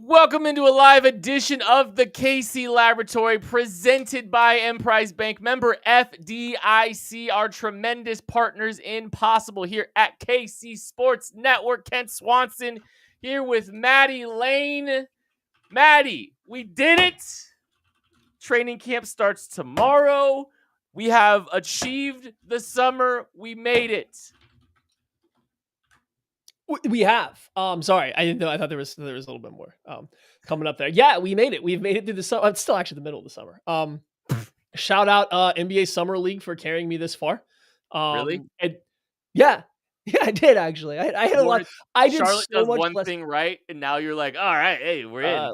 Welcome into a live edition of the KC Laboratory presented by Emprise Bank. Member FDIC, our tremendous partners in Possible here at KC Sports Network. Kent Swanson here with Maddie Lane. Maddie, we did it. Training camp starts tomorrow. We have achieved the summer. We made it. We have. Sorry, I didn't know. I thought there was a little bit more coming up there. Yeah, we made it. We've made it through the summer. It's still actually the middle of the summer. Shout out NBA Summer League for carrying me this far. Really? And yeah, I did actually. I had a lot. I did Charlotte so does much one less. thing right, and now you're like, all right, hey, we're in.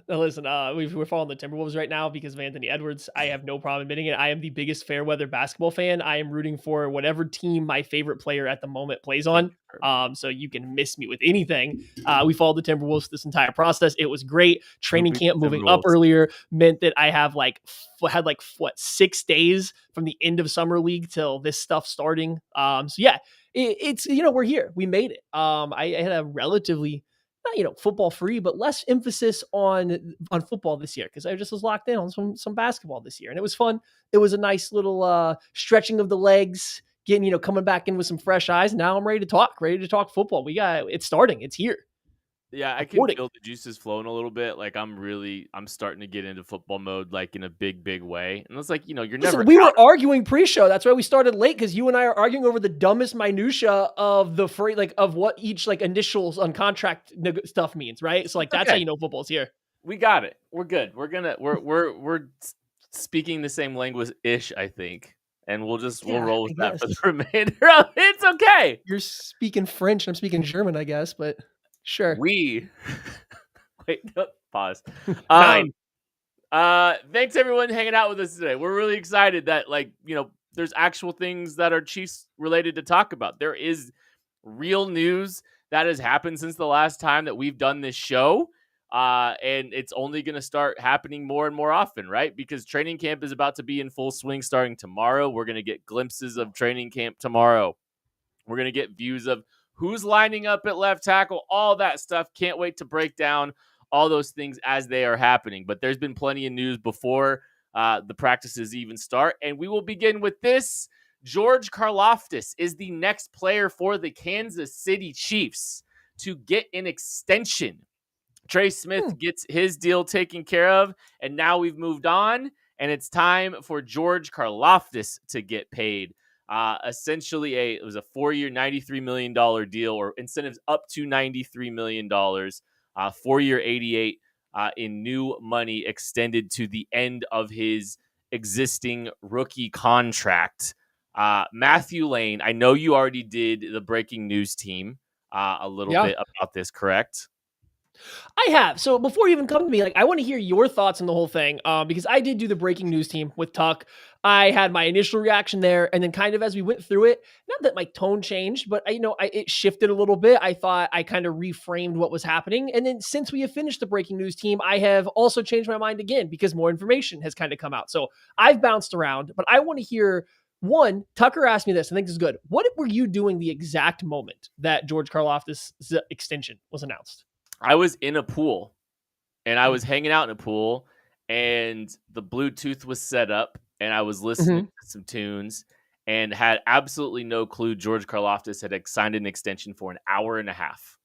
Listen, we're following the Timberwolves right now because of Anthony Edwards. I have no problem admitting it. I am the biggest fair weather basketball fan. I am rooting for whatever team my favorite player at the moment plays on. So you can miss me with anything. We followed the Timberwolves this entire process. It was great. Training camp moving up earlier meant that I have had 6 days from the end of summer league till this stuff starting. So yeah, it's we're here. We made it. I had a relatively not football free, but less emphasis on football this year because I just was locked in on some basketball this year, and it was fun. It was a nice little stretching of the legs, getting coming back in with some fresh eyes. Now I'm ready to talk football. It's starting. It's here. Yeah, I can feel the juices flowing a little bit. Like I'm starting to get into football mode, like in a big way. And it's like, you're never. We were arguing pre-show. That's why we started late because you and I are arguing over the dumbest minutia of the of what each initials on contract stuff means, right? So that's how you know football's here. We got it. We're good. We're speaking the same language ish, I think. And we'll roll with that for the remainder of it. It's okay. You're speaking French and I'm speaking German, I guess, but sure. Wait, no, pause. 9. Thanks everyone hanging out with us today. We're really excited that there's actual things that are Chiefs related to talk about. There is real news that has happened since the last time that we've done this show. And it's only going to start happening more and more often, right? Because training camp is about to be in full swing starting tomorrow. We're going to get glimpses of training camp tomorrow. We're going to get views of who's lining up at left tackle, all that stuff. Can't wait to break down all those things as they are happening. But there's been plenty of news before the practices even start. And we will begin with this. George Karlaftis is the next player for the Kansas City Chiefs to get an extension. Trey Smith gets his deal taken care of, and now we've moved on, and it's time for George Karlaftis to get paid. Essentially, it was a 4-year, $93 million deal, or incentives up to $93 million. 4-year, $88 in new money extended to the end of his existing rookie contract. Matthew Lane, I know you already did the breaking news team a little bit about this, correct? I have. So before you even come to me, I want to hear your thoughts on the whole thing because I did do the breaking news team with Tuck. I had my initial reaction there, and then kind of as we went through it, not that my tone changed, but it shifted a little bit. I thought I kind of reframed what was happening, and then since we have finished the breaking news team, I have also changed my mind again because more information has kind of come out. So I've bounced around, but I want to hear. One, Tucker asked me this. I think this is good. What were you doing the exact moment that George Karlaftis' extension was announced? I was in a pool, and I was hanging out in a pool, and the Bluetooth was set up, and I was listening to some tunes, and had absolutely no clue George Karlaftis had signed an extension for an hour and a half.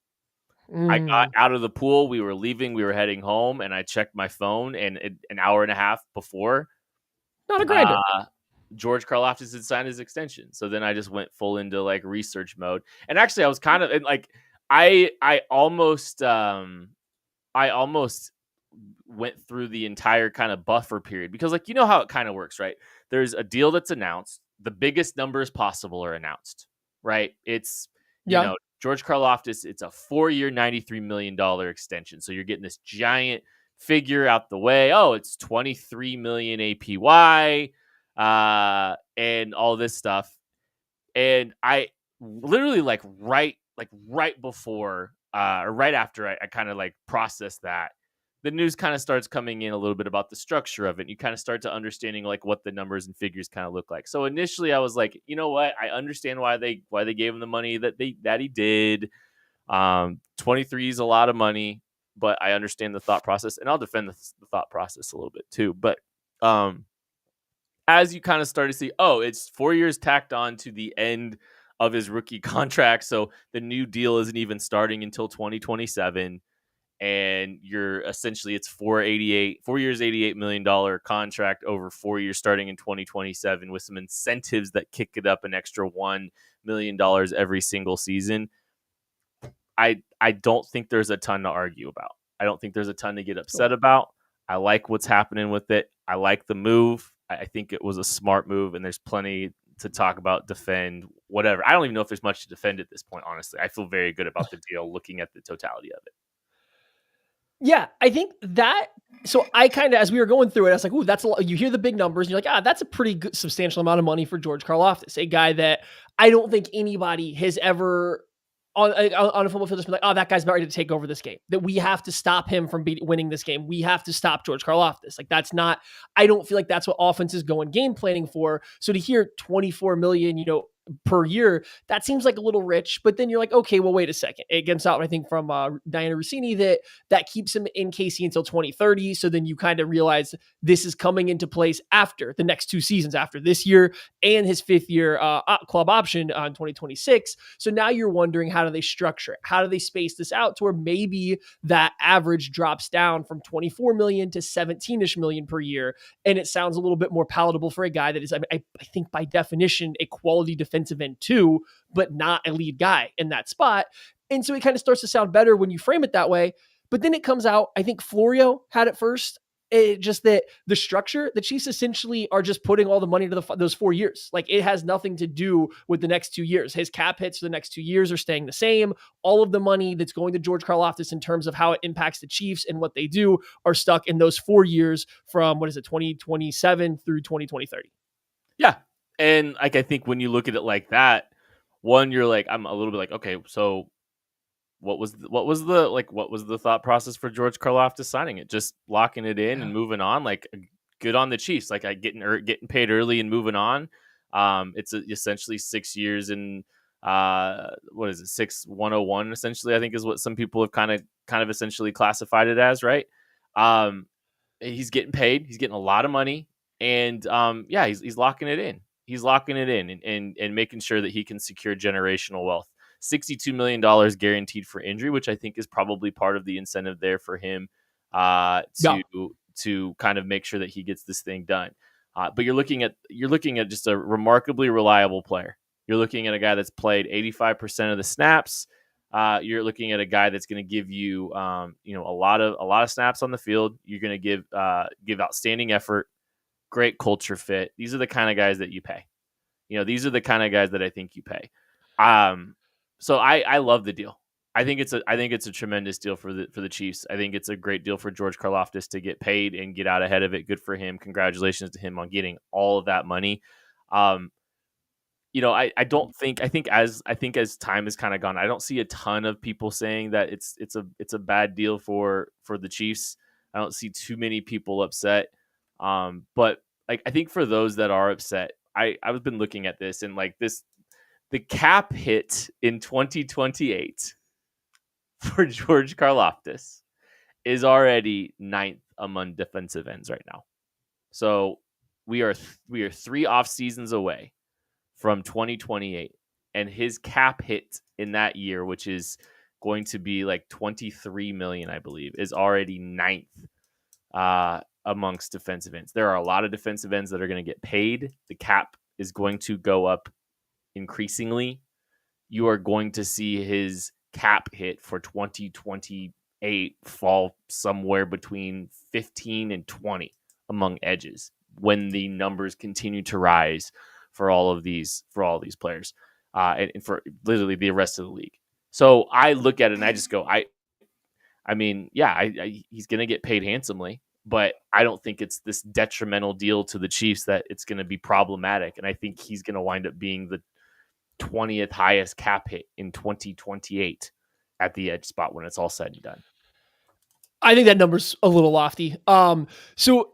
I got out of the pool. We were leaving. We were heading home, and I checked my phone, and an hour and a half before, not a grinder. George Karlaftis had signed his extension. So then I just went full into research mode, and actually I was kind of I almost went through the entire kind of buffer period because how it kind of works, right? There's a deal that's announced. The biggest numbers possible are announced, right? It's, George Karlaftis, it's a 4-year, $93 million extension. So you're getting this giant figure out the way. Oh, it's 23 million APY and all this stuff. And I literally right before or right after I kind of processed that, the news kind of starts coming in a little bit about the structure of it. And you kind of start to understanding what the numbers and figures kind of look like. So initially I was like, you know what? I understand why they gave him the money that he did. 23 is a lot of money. but I understand the thought process, and I'll defend the thought process a little bit too. But as you kind of start to see, it's 4 years tacked on to the end of his rookie contract, so the new deal isn't even starting until 2027, and you're essentially it's 4 years, $88 million contract over 4 years starting in 2027 with some incentives that kick it up an extra $1 million every single season. I don't think there's a ton to argue about. I don't think there's a ton to get upset about. I like what's happening with it. I like the move. I think it was a smart move, and there's plenty to talk about, defend, whatever. I don't even know if there's much to defend at this point, honestly. I feel very good about the deal looking at the totality of it. Yeah, I think that. So I kind of, as we were going through it, I was like, "Ooh, that's a lot." You hear the big numbers, and you're like, that's a pretty good, substantial amount of money for George Karlaftis, a guy that I don't think anybody has ever on a football field just been like, that guy's about ready to take over this game. That we have to stop him from winning this game. We have to stop George Karlaftis. Like that's not. I don't feel like that's what offenses go in game planning for. So to hear 24 million, per year, that seems like a little rich, but then you're like, okay, well, wait a second. It gets out, I think, from Diana Rossini that keeps him in KC until 2030. So then you kind of realize this is coming into place after the next 2 seasons, after this year and his 5th year club option on 2026. So now you're wondering, how do they structure it? How do they space this out to where maybe that average drops down from 24 million to 17-ish million per year? And it sounds a little bit more palatable for a guy that is, I think by definition, a quality defensive end too, but not a lead guy in that spot. And so it kind of starts to sound better when you frame it that way. But then it comes out, I think Florio had it first. Just that the structure, the Chiefs essentially are just putting all the money to those 4 years. Like it has nothing to do with the next 2 years. His cap hits for the next 2 years are staying the same. All of the money that's going to George Karlaftis in terms of how it impacts the Chiefs and what they do are stuck in those 4 years from 2027 through 2030. Yeah. And like, I think when you look at it like that, one, you're like, I'm a little bit like, okay, so what was the thought process for George Karlaftis signing it? Just locking it in and moving on. Like, good on the Chiefs. Like, getting paid early and moving on. It's essentially 6 years and 6,101 essentially, I think is what some people have kind of essentially classified it as, right? He's getting paid. He's getting a lot of money, and he's locking it in. He's locking it in and making sure that he can secure generational wealth. $62 million guaranteed for injury, which I think is probably part of the incentive there for him to kind of make sure that he gets this thing done. But you're looking at just a remarkably reliable player. You're looking at a guy that's played 85% of the snaps. You're looking at a guy that's going to give you a lot of snaps on the field. You're going to give outstanding effort, great culture fit. These are the kind of guys that you pay. These are the kind of guys that I think you pay. So I love the deal. I think it's a tremendous deal for the Chiefs. I think it's a great deal for George Karlaftis to get paid and get out ahead of it. Good for him. Congratulations to him on getting all of that money. I think as time has kind of gone, I don't see a ton of people saying that it's a bad deal for the Chiefs. I don't see too many people upset. But like, I think for those that are upset, I've been looking at this and like this, the cap hit in 2028 for George Karlaftis is already 9th among defensive ends right now. So we are 3 off seasons away from 2028, and his cap hit in that year, which is going to be like 23 million, I believe, is already 9th amongst defensive ends. There are a lot of defensive ends that are going to get paid. The cap is going to go up increasingly. You are going to see his cap hit for 2028 fall somewhere between 15 and 20 among edges when the numbers continue to rise for all these players and for literally the rest of the league. So I look at it and I just go, he's going to get paid handsomely, but I don't think it's this detrimental deal to the Chiefs that it's going to be problematic. And I think he's going to wind up being the 20th highest cap hit in 2028 at the edge spot when it's all said and done. I think that number's a little lofty. So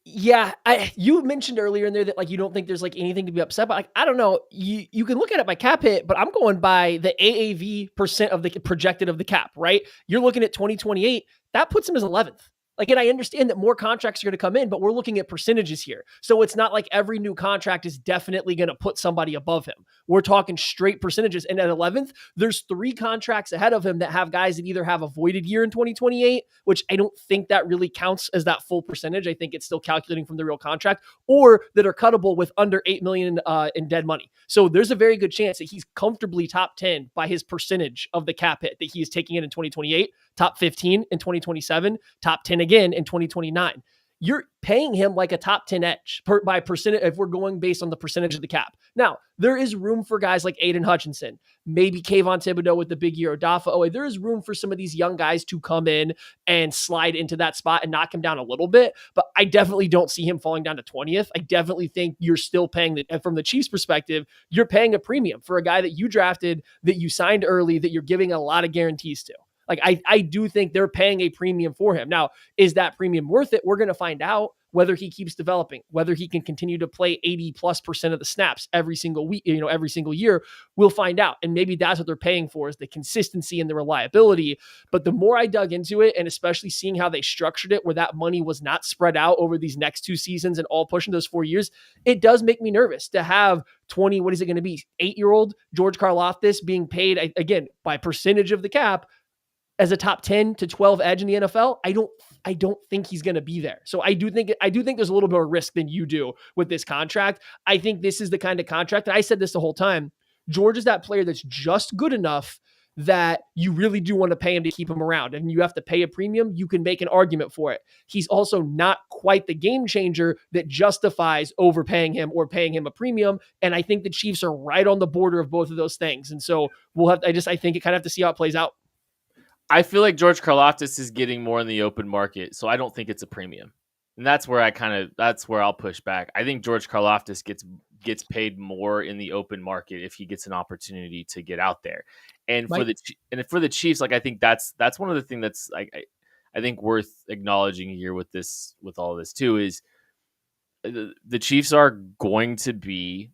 Yeah, you mentioned earlier in there that like you don't think there's like anything to be upset about. Like I don't know, you can look at it by cap hit, but I'm going by the AAV percent of the projected of the cap. Right, you're looking at 2028. That puts him as 11th. Like, and I understand that more contracts are going to come in, but we're looking at percentages here. So it's not like every new contract is definitely going to put somebody above him. We're talking straight percentages. And at 11th, there's 3 contracts ahead of him that have guys that either have a voided year in 2028, which I don't think that really counts as that full percentage. I think it's still calculating from the real contract, or that are cuttable with under $8 million in dead money. So there's a very good chance that he's comfortably top 10 by his percentage of the cap hit that he is taking in 2028, top 15 in 2027, top 10 again in 2029. You're paying him like a top 10 edge by percentage if we're going based on the percentage of the cap. Now, there is room for guys like Aiden Hutchinson, maybe Kayvon Thibodeau with the big year, Odafe Oweh. There is room for some of these young guys to come in and slide into that spot and knock him down a little bit. But I definitely don't see him falling down to 20th. I definitely think you're still paying, from the Chiefs perspective, you're paying a premium for a guy that you drafted, that you signed early, that you're giving a lot of guarantees to. Like, I do think they're paying a premium for him. Now, is that premium worth it? We're going to find out whether he keeps developing, whether he can continue to play 80+% of the snaps every single week, every single year. We'll find out. And maybe that's what they're paying for, is the consistency and the reliability. But the more I dug into it, and especially seeing how they structured it, where that money was not spread out over these next 2 seasons and all pushing those 4 years, it does make me nervous to have 20, what is it going to be, 8-year-old George Karlaftis being paid, again, by percentage of the cap, as a top 10 to 12 edge in the NFL. I don't think he's going to be there. So I do think there's a little bit of risk than you do with this contract. I think this is the kind of contract, and I said this the whole time, George is that player that's just good enough that you really do want to pay him to keep him around, and you have to pay a premium. You can make an argument for it. He's also not quite the game changer that justifies overpaying him or paying him a premium. And I think the Chiefs are right on the border of both of those things. And so I think you kind of have to see how it plays out. I feel like George Karlaftis is getting more in the open market, so I don't think it's a premium. And that's where I'll push back. I think George Karlaftis gets paid more in the open market if he gets an opportunity to get out there. And for the Chiefs, like, I think that's one of the things that's like I think worth acknowledging here with all this too, is the Chiefs are going to be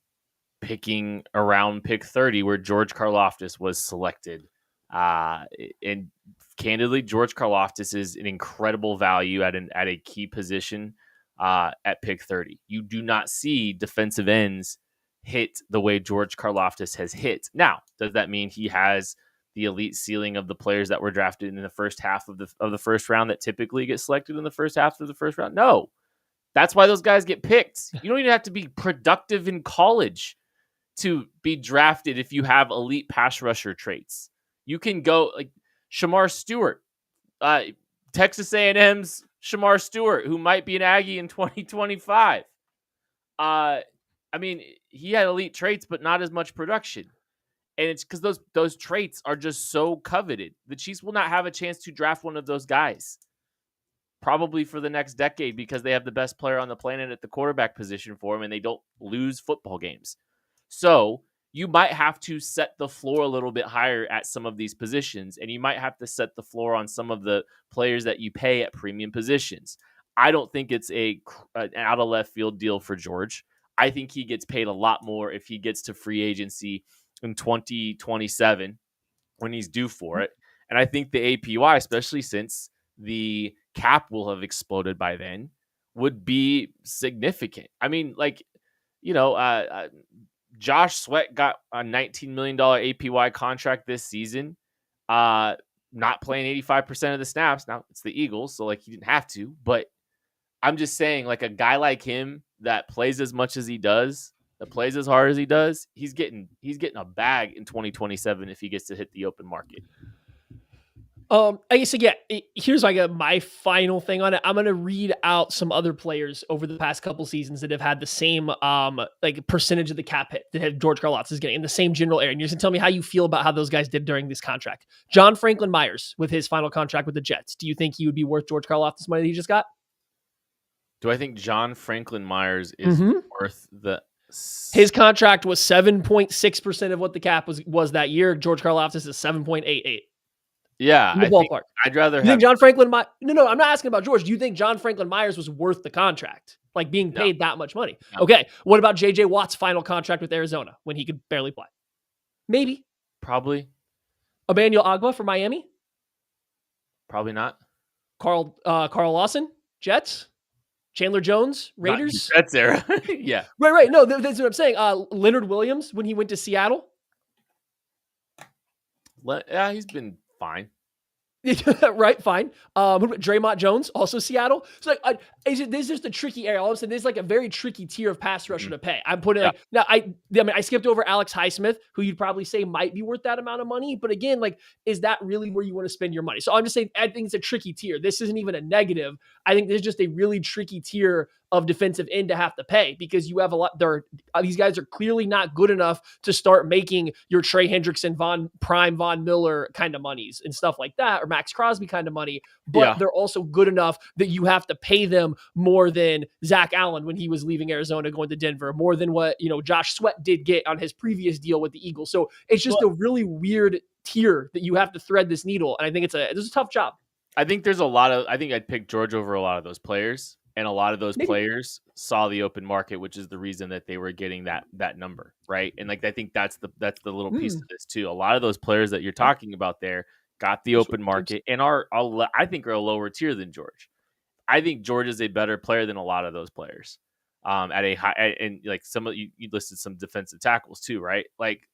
picking around pick 30 where George Karlaftis was selected. And candidly, George Karlaftis is an incredible value at a key position at pick 30. You do not see defensive ends hit the way George Karlaftis has hit. Now, does that mean he has the elite ceiling of the players that were drafted in the first half of the first round that typically get selected in the first half of the first round? No. That's why those guys get picked. You don't even have to be productive in college to be drafted if you have elite pass rusher traits. You can go like Shamar Stewart, Texas A&M's Shamar Stewart, who might be an Aggie in 2025. I mean, he had elite traits, but not as much production. And it's because those traits are just so coveted. The Chiefs will not have a chance to draft one of those guys, probably for the next decade, because they have the best player on the planet at the quarterback position for them, and they don't lose football games. So you might have to set the floor a little bit higher at some of these positions, and you might have to set the floor on some of the players that you pay at premium positions. I don't think it's an out of left field deal for George. I think he gets paid a lot more if he gets to free agency in 2027 when he's due for it. And I think the APY, especially since the cap will have exploded by then, would be significant. I mean, like, Josh Sweat got a $19 million APY contract this season, not playing 85% of the snaps. Now, it's the Eagles, so like he didn't have to, but I'm just saying, like, a guy like him that plays as much as he does, that plays as hard as he does, he's getting a bag in 2027 if he gets to hit the open market. I guess, yeah, here's like my final thing on it. I'm going to read out some other players over the past couple seasons that have had the same like percentage of the cap hit that had George Karlaftis is getting in the same general area. And you're just going to tell me how you feel about how those guys did during this contract. John Franklin Myers with his final contract with the Jets. Do you think he would be worth George Karlaftis money that he just got? Do I think John Franklin Myers is worth the... His contract was 7.6% of what the cap was that year. George Karlaftis is 7.88. Yeah, in the I think ballpark. I'd rather You think have John Franklin? No, I'm not asking about George. Do you think John Franklin Myers was worth the contract, like being no, paid that much money? no, Okay, what about J.J. Watt's final contract with Arizona when he could barely play? Maybe probably Emmanuel Agba for Miami, not. Carl Lawson, Jets, Chandler Jones, Not in the Raiders. Jets era. Yeah. Right. No, that's what I'm saying. Leonard Williams when he went to Seattle. Yeah, he's been fine. Right, fine. What about Draymond Jones, also Seattle? So like, this is just a tricky area. All of a sudden, there's like a very tricky tier of pass rusher to pay. I'm putting Yeah. like now. I skipped over Alex Highsmith, who you'd probably say might be worth that amount of money. But again, like, is that really where you want to spend your money? So I'm just saying, I think it's a tricky tier. This isn't even a negative. I think there's just a really tricky tier of defensive end to have to pay because you have a lot. These guys are clearly not good enough to start making your Trey Hendrickson, Von Miller kind of monies and stuff like that, or Max Crosby kind of money. But they're also good enough that you have to pay them more than Zach Allen when he was leaving Arizona going to Denver, more than what Josh Sweat did get on his previous deal with the Eagles. So it's just a really weird tier that you have to thread this needle, and I think it's a tough job. I think there's a lot of. I think I'd pick George over a lot of those players, and a lot of those players saw the open market, which is the reason that they were getting that number, right? And like I think that's the little piece of this too. A lot of those players that you're talking about there got the open market and I think are a lower tier than George. I think George is a better player than a lot of those players. At a high and like some of you listed some defensive tackles too, right? Like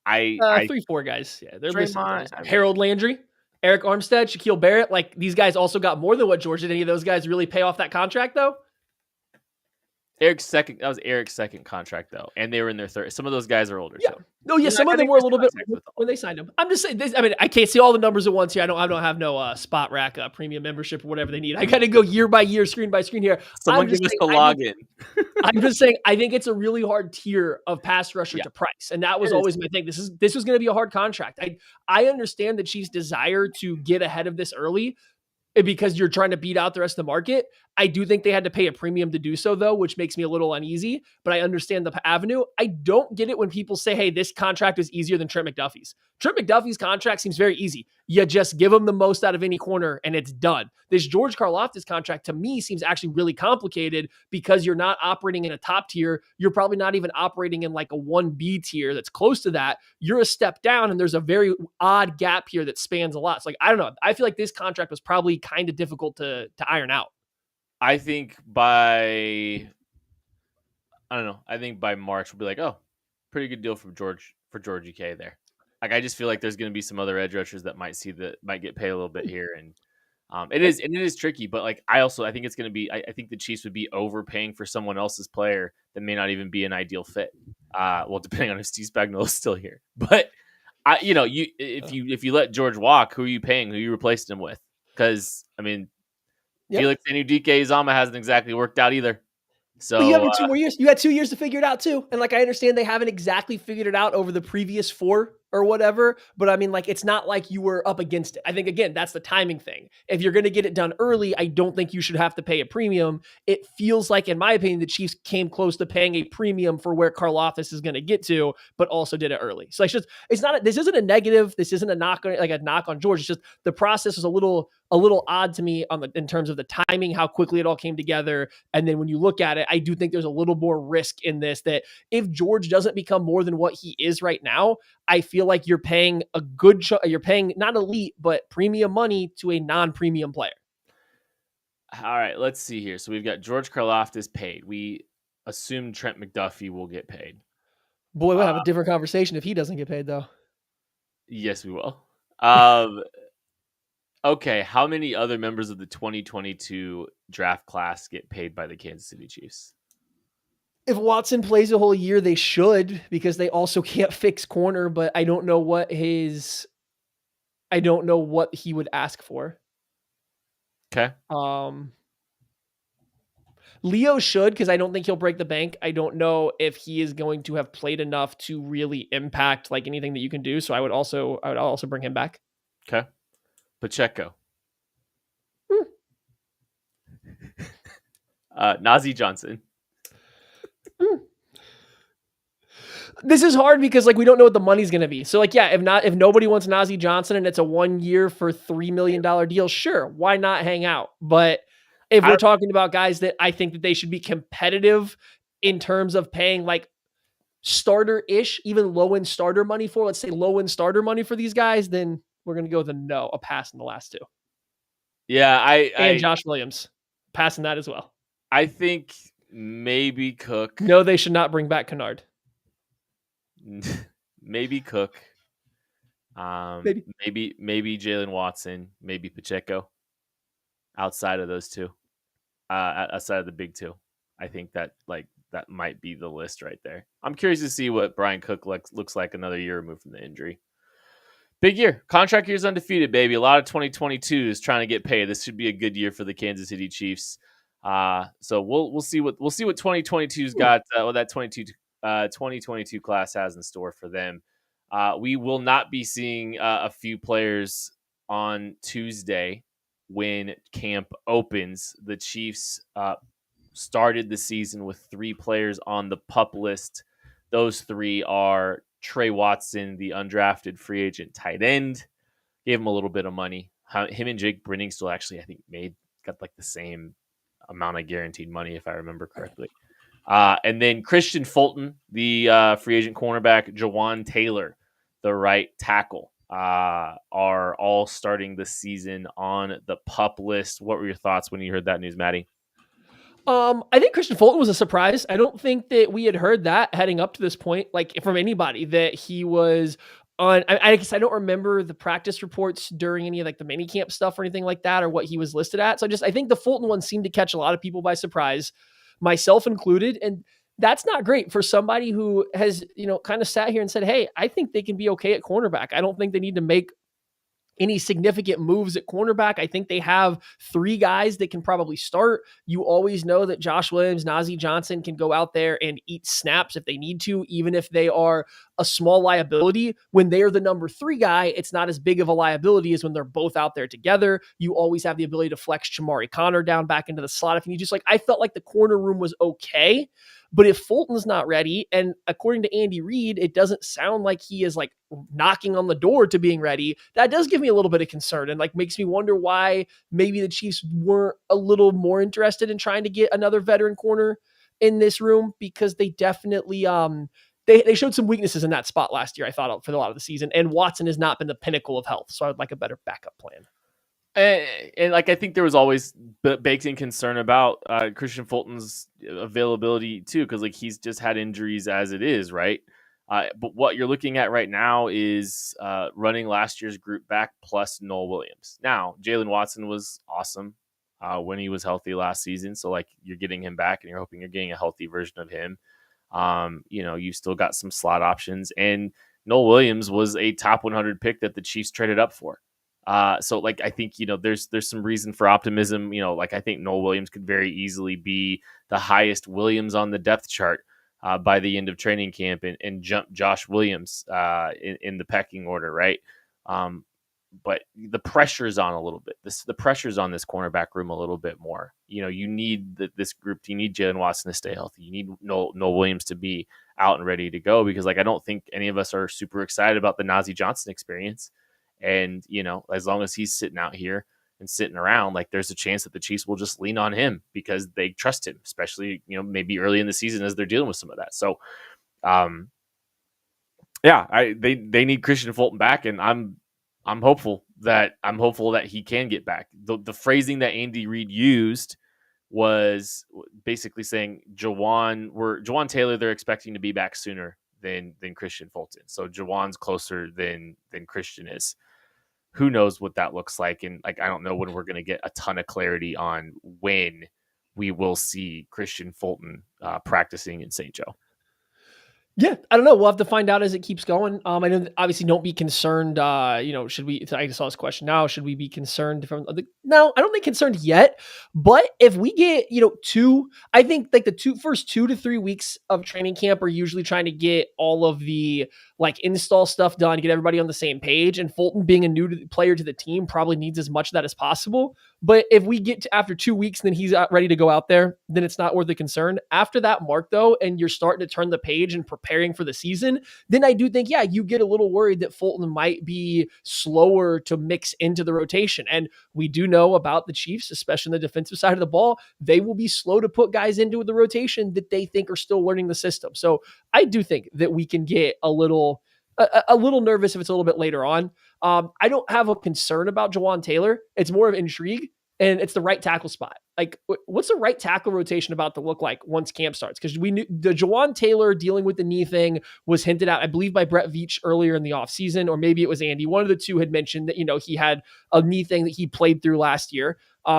I 3-4 guys, yeah, they're Draymond, listed. Harold Landry, Eric Armstead, Shaquille Barrett, like these guys also got more than what George did. Any of those guys really pay off that contract though? Eric's second contract though, and they were in their third. Some of those guys are older. Yeah. So. No, yeah, some of them were a little bit when they signed him. I'm just saying this. I mean, I can't see all the numbers at once here. I don't have no spot rack premium membership or whatever they need. I got to go year by year, screen by screen here. Someone give us the login. I'm just saying, I think it's a really hard tier of pass rusher to price, and that was always my thing. This was going to be a hard contract. I understand the Chiefs' desire to get ahead of this early because you're trying to beat out the rest of the market. I do think they had to pay a premium to do so, though, which makes me a little uneasy, but I understand the avenue. I don't get it when people say, hey, this contract is easier than Trent McDuffie's. Trent McDuffie's contract seems very easy. You just give him the most out of any corner and it's done. This George Karlaftis contract to me seems actually really complicated because you're not operating in a top tier. You're probably not even operating in like a 1B tier that's close to that. You're a step down and there's a very odd gap here that spans a lot. So like, I don't know. I feel like this contract was probably kind of difficult to iron out. I think by March we'll be like, oh, pretty good deal for George UK there. Like I just feel like there's going to be some other edge rushers that might get paid a little bit here, and it is tricky. But like I think it's going to be. I think the Chiefs would be overpaying for someone else's player that may not even be an ideal fit. Well, depending on if Steve Spagnuolo is still here, but if you let George walk, who are you paying? Who are you replaced him with? Because I mean. Yep. Felix Anudike-Uzomah hasn't exactly worked out either. So you have 2 more years. You had 2 years to figure it out too. And like I understand they haven't exactly figured it out over the previous 4 or whatever, but I mean, like, it's not like you were up against it. I think again, that's the timing thing. If you're going to get it done early, I don't think you should have to pay a premium. It feels like, in my opinion, the Chiefs came close to paying a premium for where Karlaftis is going to get to, but also did it early. So this isn't a negative. This isn't a knock on George. It's just the process was a little odd to me in terms of the timing, how quickly it all came together. And then when you look at it, I do think there's a little more risk in this, that if George doesn't become more than what he is right now, I feel like you're paying you're paying not elite, but premium money to a non-premium player. All right, let's see here. So we've got George Karlaftis paid. We assume Trent McDuffie will get paid. Boy, we'll have a different conversation if he doesn't get paid, though. Yes, we will. Okay, how many other members of the 2022 draft class get paid by the Kansas City Chiefs? If Watson plays a whole year, they should, because they also can't fix corner, but I don't know what he would ask for. Okay. Leo should, because I don't think he'll break the bank. I don't know if he is going to have played enough to really impact like anything that you can do. So I would also bring him back. Okay. Pacheco. Najee Johnson. This is hard because like we don't know what the money's going to be. So like, yeah, if nobody wants Najee Johnson and it's a 1 year for $3 million deal, sure, why not hang out? But if I we're talking about guys that I think that they should be competitive in terms of paying like starter ish, even low end starter money for, let's say low end starter money for these guys, then we're going to go with a pass in the last two. Yeah, And Josh Williams passing that as well. I think maybe Cook. No, they should not bring back Kennard. Maybe Cook. Maybe Jalen Watson. Maybe Pacheco. Outside of those two, outside of the big two, I think that might be the list right there. I'm curious to see what Brian Cook looks like another year removed from the injury. Big year. Contract year's undefeated, baby. A lot of 2022 is trying to get paid. This should be a good year for the Kansas City Chiefs. So we'll see what 2022's got. What that 2022 class has in store for them. We will not be seeing a few players on Tuesday when camp opens. The Chiefs started the season with 3 players on the PUP list. Those 3 are Trey Watson, the undrafted free agent tight end. Gave him a little bit of money. Him and Jake Brenningstool actually, I think, got like the same amount of guaranteed money, if I remember correctly. And then Christian Fulton, the free agent cornerback, Jawan Taylor, the right tackle, are all starting the season on the PUP list. What were your thoughts when you heard that news, Maddie? I think Christian Fulton was a surprise. I don't think that we had heard that heading up to this point, like from anybody, that he was on. I guess I don't remember the practice reports during any of like the mini camp stuff or anything like that, or what he was listed at. So I think the Fulton one seemed to catch a lot of people by surprise, myself included. And that's not great for somebody who has, kind of sat here and said, hey, I think they can be okay at cornerback. I don't think they need to make any significant moves at cornerback. I think they have 3 guys that can probably start. You always know that Josh Williams, Najee Johnson can go out there and eat snaps if they need to, even if they are a small liability. When they are the number 3 guy, it's not as big of a liability as when they're both out there together. You always have the ability to flex Chamari Connor down back into the slot if you need. Just like, I felt like the corner room was okay. But if Fulton's not ready, and according to Andy Reid, it doesn't sound like he is like knocking on the door to being ready, that does give me a little bit of concern and like makes me wonder why maybe the Chiefs weren't a little more interested in trying to get another veteran corner in this room, because they definitely they showed some weaknesses in that spot last year, I thought, for a lot of the season, and Watson has not been the pinnacle of health. So I'd like a better backup plan. And like, I think there was always baked in concern about Christian Fulton's availability too, because like he's just had injuries as it is, right? But what you're looking at right now is running last year's group back plus Noel Williams. Now, Jalen Watson was awesome when he was healthy last season, so like you're getting him back, and you're hoping you're getting a healthy version of him. You've still got some slot options, and Noel Williams was a top 100 pick that the Chiefs traded up for. So like, I think, there's some reason for optimism. Like, I think Noel Williams could very easily be the highest Williams on the depth chart by the end of training camp, and jump Josh Williams in the pecking order, right? But the pressure's on a little bit. The pressure's on this cornerback room a little bit more. You need this group. You need Jalen Watson to stay healthy. You need Noel Williams to be out and ready to go, because like, I don't think any of us are super excited about the Najee Johnson experience. And, as long as he's sitting out here and sitting around, like, there's a chance that the Chiefs will just lean on him because they trust him, especially, maybe early in the season as they're dealing with some of that. So, they need Christian Fulton back, and I'm hopeful that he can get back. The phrasing that Andy Reid used was basically saying Jawan Taylor, they're expecting to be back sooner than Christian Fulton. So Jawan's closer than Christian is. Who knows what that looks like? And like, I don't know when we're going to get a ton of clarity on when we will see Christian Fulton practicing in St. Joe. Yeah, I don't know. We'll have to find out as it keeps going. I know, obviously, don't be concerned. Should we? I saw this question now. Should we be concerned from? No, I don't think concerned yet. But if we get, I think like the first 2 to 3 weeks of training camp are usually trying to get all of the like install stuff done, get everybody on the same page. And Fulton being a new player to the team probably needs as much of that as possible. But if we get to after 2 weeks, then he's ready to go out there, then it's not worth the concern. After that mark though, and you're starting to turn the page and preparing for the season, then I do think, yeah, you get a little worried that Fulton might be slower to mix into the rotation. And we do know about the Chiefs, especially on the defensive side of the ball, they will be slow to put guys into the rotation that they think are still learning the system. So I do think that we can get a little nervous if it's a little bit later on. I don't have a concern about Jawan Taylor. It's more of intrigue, and it's the right tackle spot. Like, what's the right tackle rotation about to look like once camp starts? Because we knew the Jawan Taylor dealing with the knee thing was hinted at, I believe, by Brett Veach earlier in the offseason, or maybe it was Andy. One of the two had mentioned that, he had a knee thing that he played through last year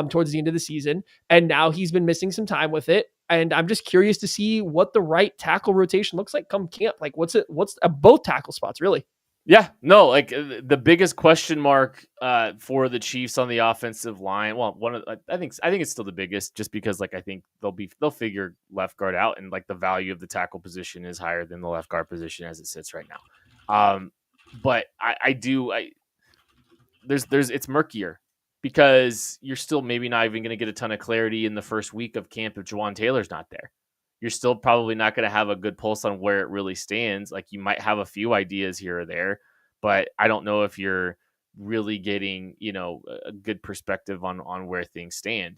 towards the end of the season, and now he's been missing some time with it. And I'm just curious to see what the right tackle rotation looks like come camp. Like, what's both tackle spots really? Yeah, no, like the biggest question mark for the Chiefs on the offensive line. Well, I think it's still the biggest, just because like I think they'll figure left guard out, and like the value of the tackle position is higher than the left guard position as it sits right now. But it's murkier, because you're still maybe not even going to get a ton of clarity in the first week of camp if Jawan Taylor's not there. You're still probably not going to have a good pulse on where it really stands. Like, you might have a few ideas here or there, but I don't know if you're really getting, a good perspective on where things stand.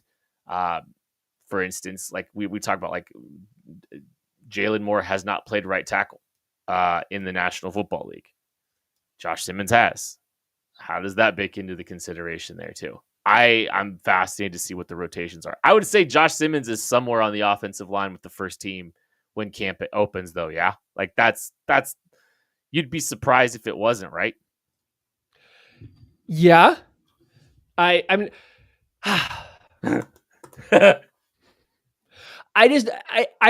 For instance, like we talk about, like Jalen Moore has not played right tackle in the National Football League. Josh Simmons has. How does that bake into the consideration there too? I'm fascinated to see what the rotations are. I would say Josh Simmons is somewhere on the offensive line with the first team when camp opens, though. Yeah, like that's you'd be surprised if it wasn't, right? Yeah, I mean, I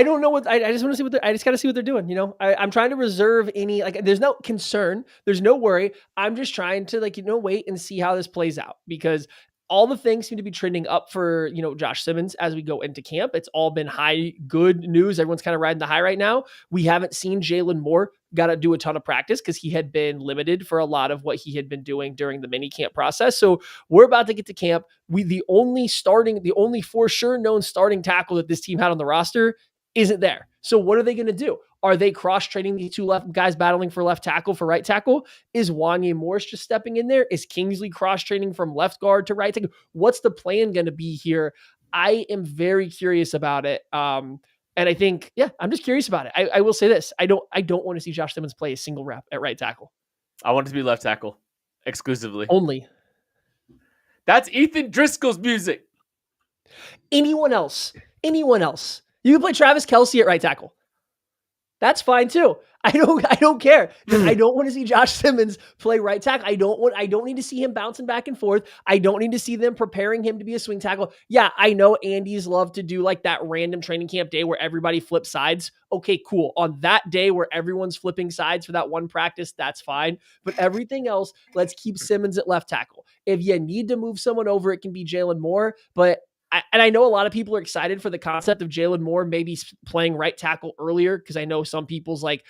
don't know what I just want to see what I just got to see what they're doing. I'm trying to reserve any, like, there's no concern, there's no worry. I'm just trying to wait and see how this plays out, because all the things seem to be trending up for, Josh Simmons as we go into camp. It's all been good news. Everyone's kind of riding the high right now. We haven't seen Jalen Moore got to do a ton of practice because he had been limited for a lot of what he had been doing during the mini camp process. So we're about to get to camp. The only for sure known starting tackle that this team had on the roster isn't there. So what are they going to do? Are they cross-training the two left guys battling for left tackle for right tackle? Is Wanya Morris just stepping in there? Is Kingsley cross-training from left guard to right tackle? What's the plan going to be here? I am very curious about it. And I think, I'm just curious about it. I will say this. I don't want to see Josh Simmons play a single rep at right tackle. I want it to be left tackle exclusively. Only. That's Ethan Driscoll's music. Anyone else. You can play Travis Kelce at right tackle. That's fine too. I don't care. I don't want to see Josh Simmons play right tackle. I don't need to see him bouncing back and forth. I don't need to see them preparing him to be a swing tackle. Yeah, I know Andy's love to do like that random training camp day where everybody flips sides. Okay, cool. On that day where everyone's flipping sides for that one practice, that's fine. But everything else, let's keep Simmons at left tackle. If you need to move someone over, it can be Jalen Moore. But I know a lot of people are excited for the concept of Jalen Moore maybe playing right tackle earlier, because I know some people's like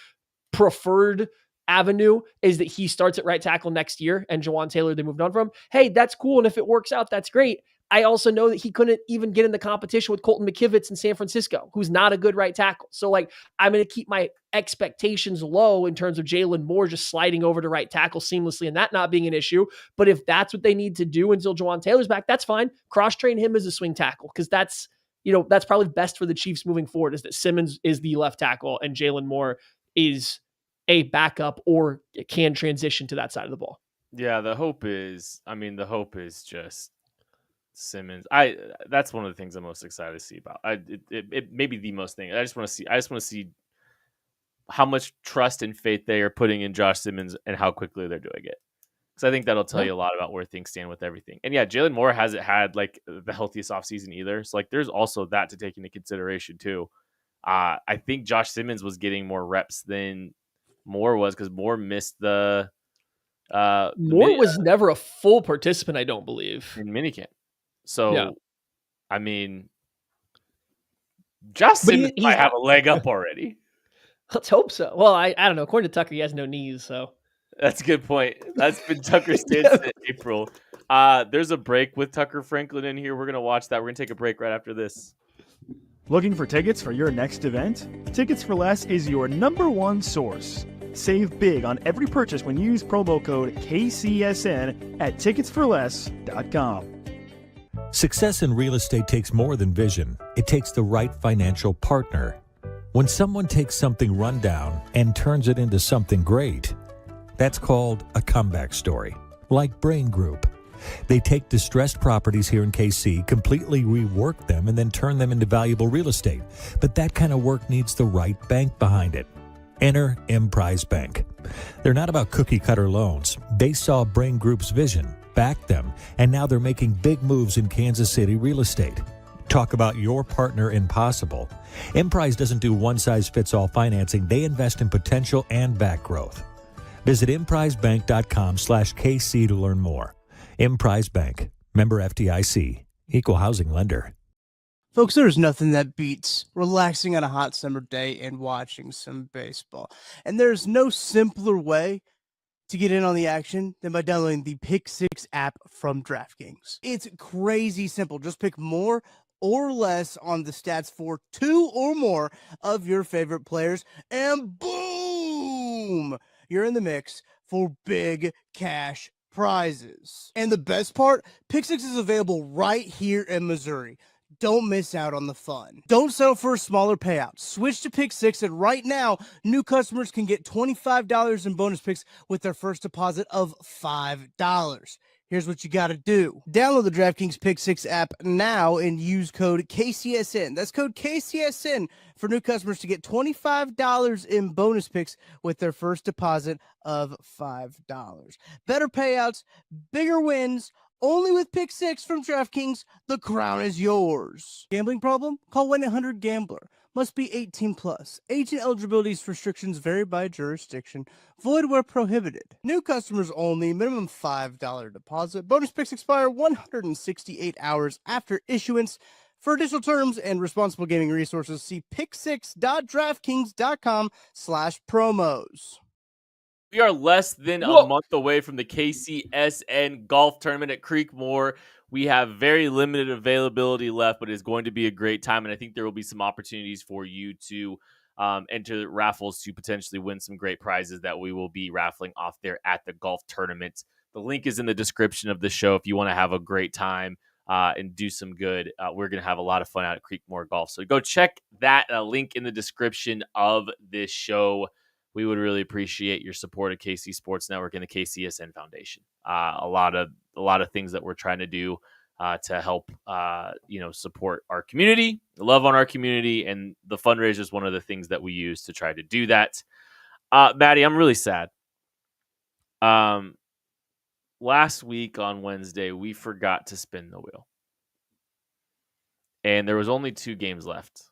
preferred avenue is that he starts at right tackle next year and Jawan Taylor they moved on from. Hey, that's cool. And if it works out, that's great. I also know that he couldn't even get in the competition with Colton McKivitz in San Francisco, who's not a good right tackle. So like, I'm going to keep my expectations low in terms of Jalen Moore just sliding over to right tackle seamlessly and that not being an issue. But if that's what they need to do until Jawan Taylor's back, that's fine. Cross-train him as a swing tackle, because that's probably best for the Chiefs moving forward, is that Simmons is the left tackle and Jalen Moore is a backup or can transition to that side of the ball. Yeah, the hope is just Simmons. That's one of the things I'm most excited to see about. It may be the most thing. I just want to see how much trust and faith they are putting in Josh Simmons and how quickly they're doing it. Because I think that'll tell you a lot about where things stand with everything. And yeah, Jalen Moore hasn't had like the healthiest offseason either. So like, there's also that to take into consideration too. I think Josh Simmons was getting more reps than Moore was, because Moore missed the Moore was never a full participant, I don't believe, in minicamp. So, yeah. I mean, Josh Simmons might have a leg up already. Let's hope so. Well, I don't know. According to Tucker, he has no knees, so. That's a good point. That's been Tucker's stance Yeah. in April. There's a break with Tucker Franklin in here. We're going to watch that. We're going to take a break right after this. Looking for tickets for your next event? Tickets for Less is your #1 source. Save big on every purchase when you use promo code KCSN at ticketsforless.com. Success in real estate takes more than vision. It takes the right financial partner. When someone takes something rundown and turns it into something great, that's called a comeback story, like Brain Group. They take distressed properties here in KC, completely rework them, and then turn them into valuable real estate. But that kind of work needs the right bank behind it. Enter Emprise Bank. They're not about cookie-cutter loans. They saw Brain Group's vision, backed them, and now they're making big moves in Kansas City real estate. Talk about your partner in possible. Emprise doesn't do one-size-fits-all financing. They invest in potential and back growth. Visit emprisebank.com/KC to learn more. Emprise Bank, member FDIC, equal housing lender. Folks, there's nothing that beats relaxing on a hot summer day and watching some baseball. And there's no simpler way to get in on the action than by downloading the Pick 6 app from DraftKings. It's crazy simple. Just pick more or less on the stats for 2 or more of your favorite players, and boom, you're in the mix for big cash prizes. And the best part, Pick 6 is available right here in Missouri. Don't miss out on the fun. Don't settle for a smaller payout. Switch to Pick 6, and right now, new customers can get $25 in bonus picks with their first deposit of $5. Here's what you got to do. Download the DraftKings Pick 6 app now and use code KCSN. That's code KCSN for new customers to get $25 in bonus picks with their first deposit of $5. Better payouts, bigger wins, only with Pick 6 from DraftKings. The crown is yours. Gambling problem? Call 1-800-GAMBLER. Must be 18 plus. Age and eligibility restrictions vary by jurisdiction. Void where prohibited. New customers only. Minimum $5 deposit. Bonus picks expire 168 hours after issuance. For additional terms and responsible gaming resources, see pick6.draftkings.com/promos. We are less than a month away from the KCSN golf tournament at Creekmore. We have very limited availability left, but it's going to be a great time. And I think there will be some opportunities for you to enter raffles to potentially win some great prizes that we will be raffling off there at the golf tournament. The link is in the description of the show if you want to have a great time and do some good. We're going to have a lot of fun out at Creekmore Golf. So go check that link in the description of this show. We would really appreciate your support of KC Sports Network and the KCSN Foundation. A lot of things that we're trying to do to help support our community, love on our community, and the fundraiser is one of the things that we use to try to do that. Maddie, I'm really sad. Last week on Wednesday, we forgot to spin the wheel, and there was only 2 games left.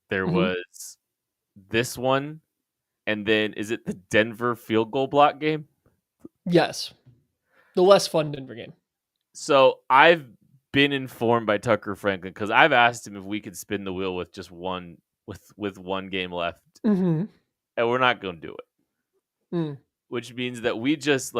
There was this one. And then, is it the Denver field goal block game? Yes. The less fun Denver game. So I've been informed by Tucker Franklin because I've asked him if we could spin the wheel with just one game left. Mm-hmm. And we're not going to do it. Which means that we just,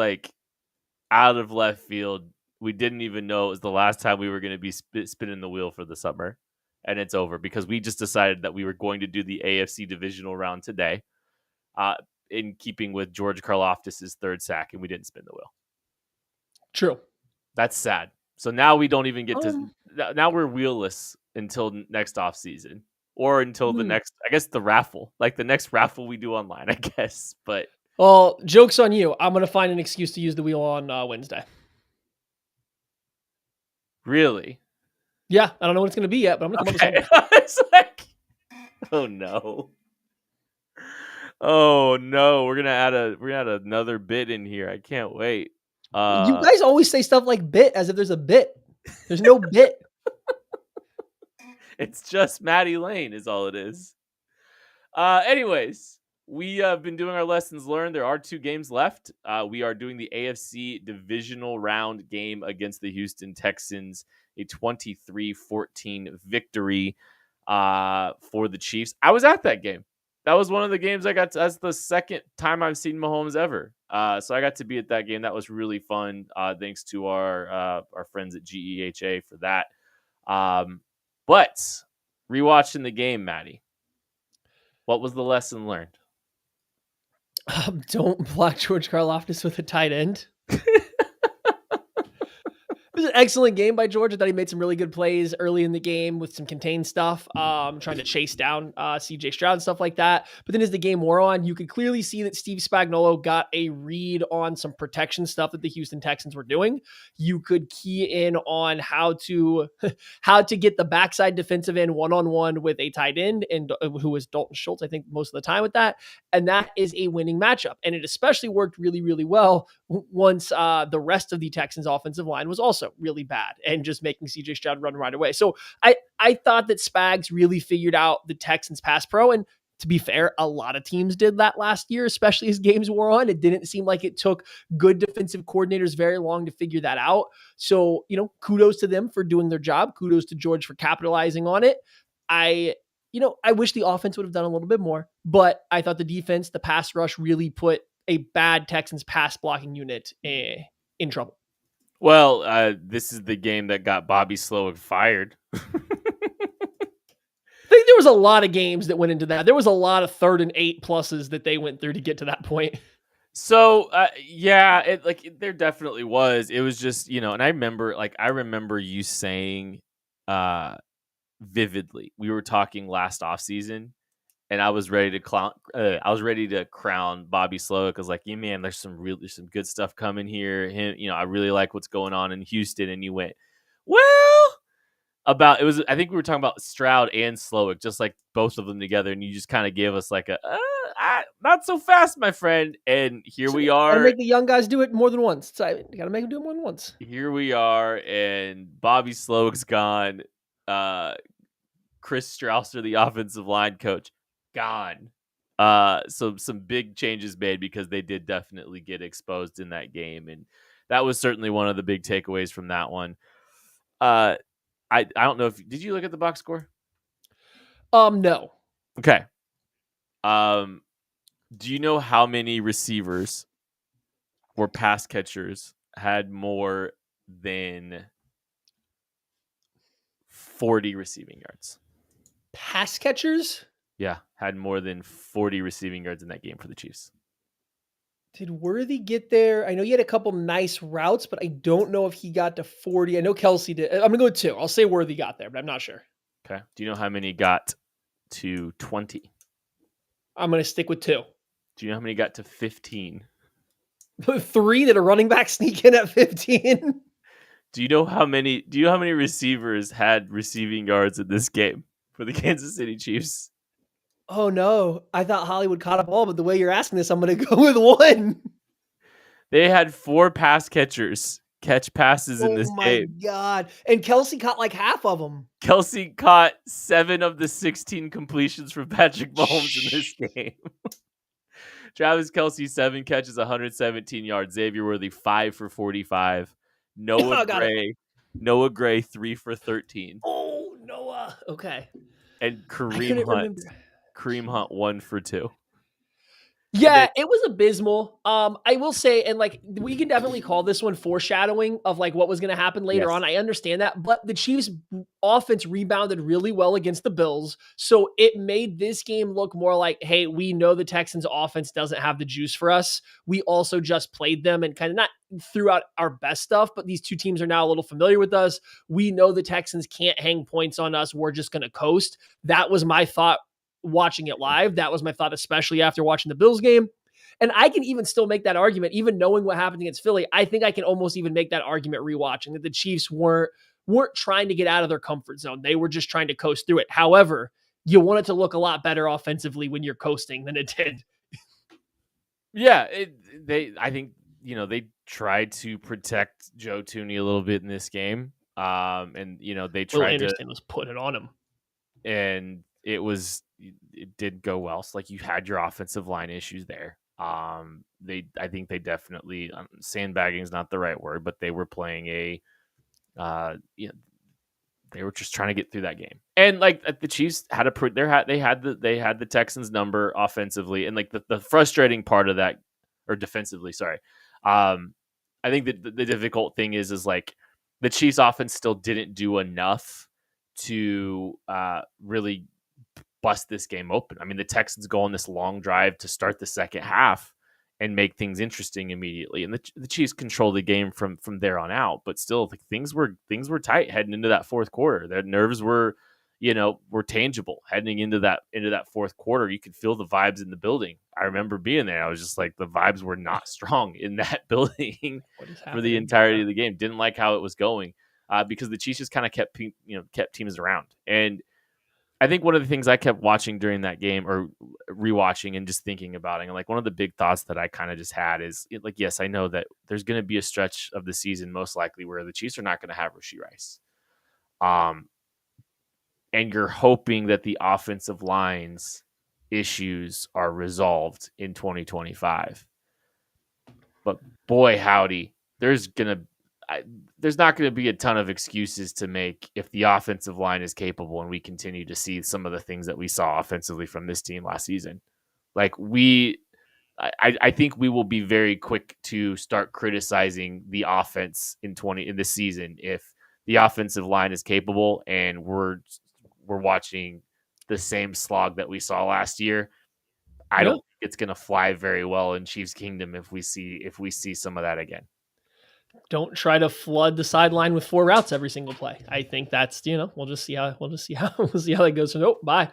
out of left field, we didn't even know it was the last time we were going to be spinning the wheel for the summer. And it's over because we just decided that we were going to do the AFC divisional round today. In keeping with George Karlaftis' 3rd sack, and we didn't spin the wheel. True. That's sad. So now we don't even get to. Now we're wheelless until next off season, or until the next. I guess the raffle, the next raffle we do online. I guess, but well, joke's on you. I'm gonna find an excuse to use the wheel on Wednesday. Really? Yeah, I don't know what it's gonna be yet, but I'm gonna come up with something. It's like, oh no. Oh no, we're gonna add another bit in here. I can't wait. You guys always say stuff like bit as if there's a bit. There's no bit. It's just Maddie Lane is all it is. Anyways, we have been doing our lessons learned. There are 2 games left. We are doing the AFC divisional round game against the Houston Texans, a 23-14 victory for the Chiefs. I was at that game. That was one of the games I got to, that's the second time I've seen Mahomes ever. So I got to be at that game. That was really fun. Thanks to our friends at GEHA for that. But rewatching the game, Maddie, what was the lesson learned? Don't block George Karlaftis with a tight end. It was an excellent game by George. I thought he made some really good plays early in the game with some contained stuff, trying to chase down CJ Stroud and stuff like that. But then as the game wore on, you could clearly see that Steve Spagnuolo got a read on some protection stuff that the Houston Texans were doing. You could key in on how to get the backside defensive end one-on-one with a tight end, and who was Dalton Schultz, I think, most of the time with that. And that is a winning matchup. And it especially worked really, really well once the rest of the Texans offensive line was also really bad and just making CJ Stroud run right away. So I thought that Spags really figured out the Texans pass pro. And to be fair, a lot of teams did that last year, especially as games wore on. It didn't seem like it took good defensive coordinators very long to figure that out. So, kudos to them for doing their job. Kudos to George for capitalizing on it. I wish the offense would have done a little bit more, but I thought the defense, the pass rush really put a bad Texans pass blocking unit in trouble. Well, this is the game that got Bobby Slowick fired. I think there was a lot of games that went into that. There was a lot of 3rd and 8 pluses that they went through to get to that point. So, there definitely was. It was just, and I remember you saying vividly, we were talking last offseason, and I was ready to crown Bobby Slowick. I was like, yeah, man, there's some good stuff coming here. I really like what's going on in Houston. And you went, well, I think we were talking about Stroud and Slowick, just like both of them together. And you just kind of gave us like not so fast, my friend. And here we are. Gotta make the young guys do it more than once. So you gotta make them do it more than once. Here we are, and Bobby Slowick's gone. Chris Strausser, the offensive line coach, gone. So some big changes made because they did definitely get exposed in that game, and that was certainly one of the big takeaways from that one. I don't know did you look at the box score? No. Okay. Do you know how many receivers or pass catchers had more than 40 receiving yards? Pass catchers? Yeah, had more than 40 receiving yards in that game for the Chiefs. Did Worthy get there? I know he had a couple nice routes, but I don't know if he got to 40. I know Kelsey did. I'm going to go with 2. I'll say Worthy got there, but I'm not sure. Okay. Do you know how many got to 20? I'm going to stick with 2. Do you know how many got to 15? 3 that a running back sneak in at 15? Do you know how many receivers had receiving yards in this game for the Kansas City Chiefs? Oh no, I thought Hollywood caught up all, but the way you're asking this, I'm going to go with 1. They had 4 pass catchers catch passes in this game. Oh my God. And Kelsey caught like half of them. Kelsey caught 7 of the 16 completions from Patrick Mahomes in this game. Travis Kelsey, 7 catches, 117 yards. Xavier Worthy, 5 for 45. Noah Gray, 3 for 13. Oh, Noah. Okay. And Kareem Hunt, 1 for 2. Yeah, it was abysmal. I will say, and like we can definitely call this one foreshadowing of like what was going to happen later on. I understand that, but the Chiefs' offense rebounded really well against the Bills, so it made this game look more like, hey, we know the Texans' offense doesn't have the juice for us. We also just played them and kind of not threw out our best stuff, but these two teams are now a little familiar with us. We know the Texans can't hang points on us. We're just going to coast. That was my thought watching it live. That was my thought, especially after watching the Bills game. And I can even still make that argument, even knowing what happened against Philly. I think I can almost even make that argument rewatching that the Chiefs weren't trying to get out of their comfort zone. They were just trying to coast through it. However, you want it to look a lot better offensively when you're coasting than it did. Yeah, I think they tried to protect Joe Thuney a little bit in this game, and they tried to was putting it on him, and it did go well. So like you had your offensive line issues there. I think they definitely sandbagging is not the right word, but they were playing they were just trying to get through that game. And like the Chiefs had they had the Texans number offensively, and like the frustrating part of that, or defensively, sorry. I think that the difficult thing is like the Chiefs offense still didn't do enough to really bust this game open. I mean, the Texans go on this long drive to start the second half and make things interesting immediately, and the Chiefs control the game from there on out. But still, like, things were tight heading into that fourth quarter. Their nerves were tangible heading into that fourth quarter. You could feel the vibes in the building. I remember being there. I was just like, the vibes were not strong in that building for the entirety of the game. Didn't like how it was going because the Chiefs just kind of kept teams around. And I think one of the things I kept watching during that game, or rewatching and just thinking about it, and like one of the big thoughts that I kind of just had is like, yes, I know that there's going to be a stretch of the season most likely where the Chiefs are not going to have Rashee Rice. And you're hoping that the offensive line's issues are resolved in 2025. But boy, howdy, there's not going to be a ton of excuses to make if the offensive line is capable and we continue to see some of the things that we saw offensively from this team last season. Like I think we will be very quick to start criticizing the offense in this season if the offensive line is capable and we're watching the same slog that we saw last year. I don't think it's going to fly very well in Chiefs Kingdom if we see some of that again. Don't try to flood the sideline with 4 routes every single play. I think that's, we'll just see how that goes. So, bye.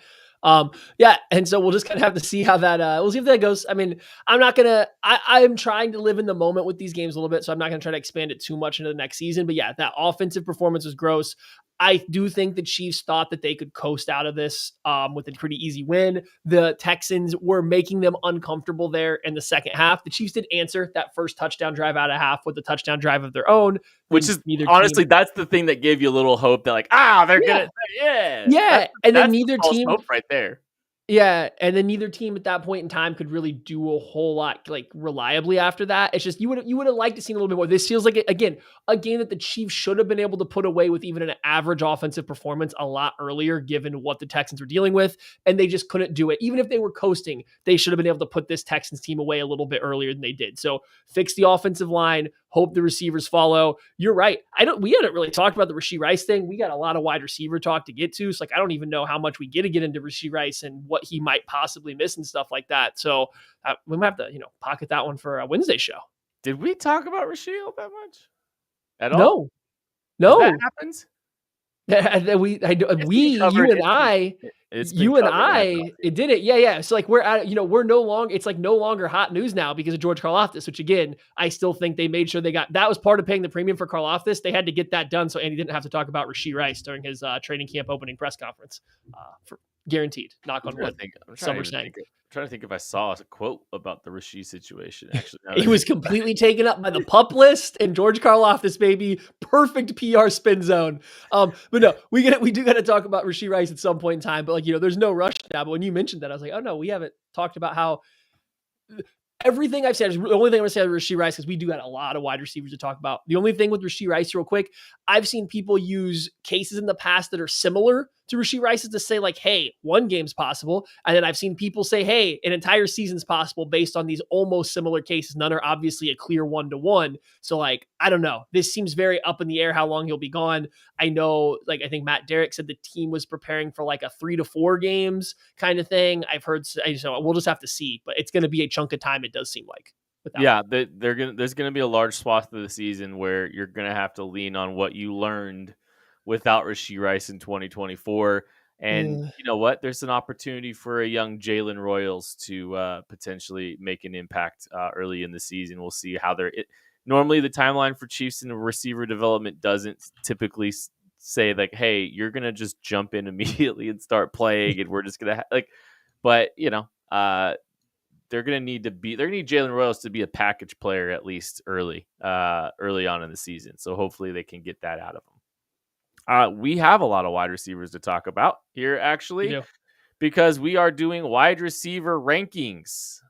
Yeah. And so we'll just kind of have to see how that, we'll see if that goes. I mean, I'm trying to live in the moment with these games a little bit, so I'm not going to try to expand it too much into the next season, but yeah, that offensive performance was gross. I do think the Chiefs thought that they could coast out of this with a pretty easy win. The Texans were making them uncomfortable there in the second half. The Chiefs did answer that first touchdown drive out of half with a touchdown drive of their own. Which is honestly, that's the thing that gave you a little hope that like, they're gonna, yeah. And then neither team hope right there. Yeah, and then neither team at that point in time could really do a whole lot like reliably after that. It's just you would have liked to see a little bit more. This feels like a game that the Chiefs should have been able to put away with even an average offensive performance a lot earlier, given what the Texans were dealing with, and they just couldn't do it. Even if they were coasting, they should have been able to put this Texans team away a little bit earlier than they did. So fix the offensive line. Hope the receivers follow. You're right. We hadn't really talked about the Rashee Rice thing. We got a lot of wide receiver talk to get to. So like, I don't even know how much we get into Rashee Rice and what he might possibly miss and stuff like that. So we might have to, pocket that one for a Wednesday show. Did we talk about Rashee that much at all? No. That happens. It did it. Yeah. So like we're at, we're no longer, it's like no longer hot news now because of George Karlaftis, which again, I still think they made sure that was part of paying the premium for Karlaftis. They had to get that done so Andy didn't have to talk about Rashee Rice during his training camp opening press conference. For guaranteed, knock on wood. I'm trying to think if I saw a quote about the Rashee situation. Actually, he was completely taken up by the pup list and George Karlaftis, baby. Perfect PR spin zone. But no, we do got to talk about Rashee Rice at some point in time. But like, there's no rush now. But when you mentioned that, I was like, oh no, we haven't talked about how everything I've said is the only thing I'm going to say about Rashee Rice, because we do got a lot of wide receivers to talk about. The only thing with Rashee Rice, real quick, I've seen people use cases in the past that are similar to Rashee Rice to say like, hey, one game's possible. And then I've seen people say, hey, an entire season's possible based on these almost similar cases. None are obviously a clear 1-to-1. So like, I don't know. This seems very up in the air how long he'll be gone. I know, like, I think Matt Derrick said the team was preparing for like a 3 to 4 games kind of thing. I've heard, so we'll just have to see, but it's going to be a chunk of time. It does seem like. There's going to be a large swath of the season where you're going to have to lean on what you learned without Rashee Rice in 2024. And you know what? There's an opportunity for a young Jalen Royals to potentially make an impact early in the season. We'll see how normally the timeline for Chiefs and receiver development doesn't typically say like, hey, you're going to just jump in immediately and start playing and we're just going to but they're going to need Jalen Royals to be a package player at least early on in the season. So hopefully they can get that out of him. We have a lot of wide receivers to talk about here, actually, because we are doing wide receiver rankings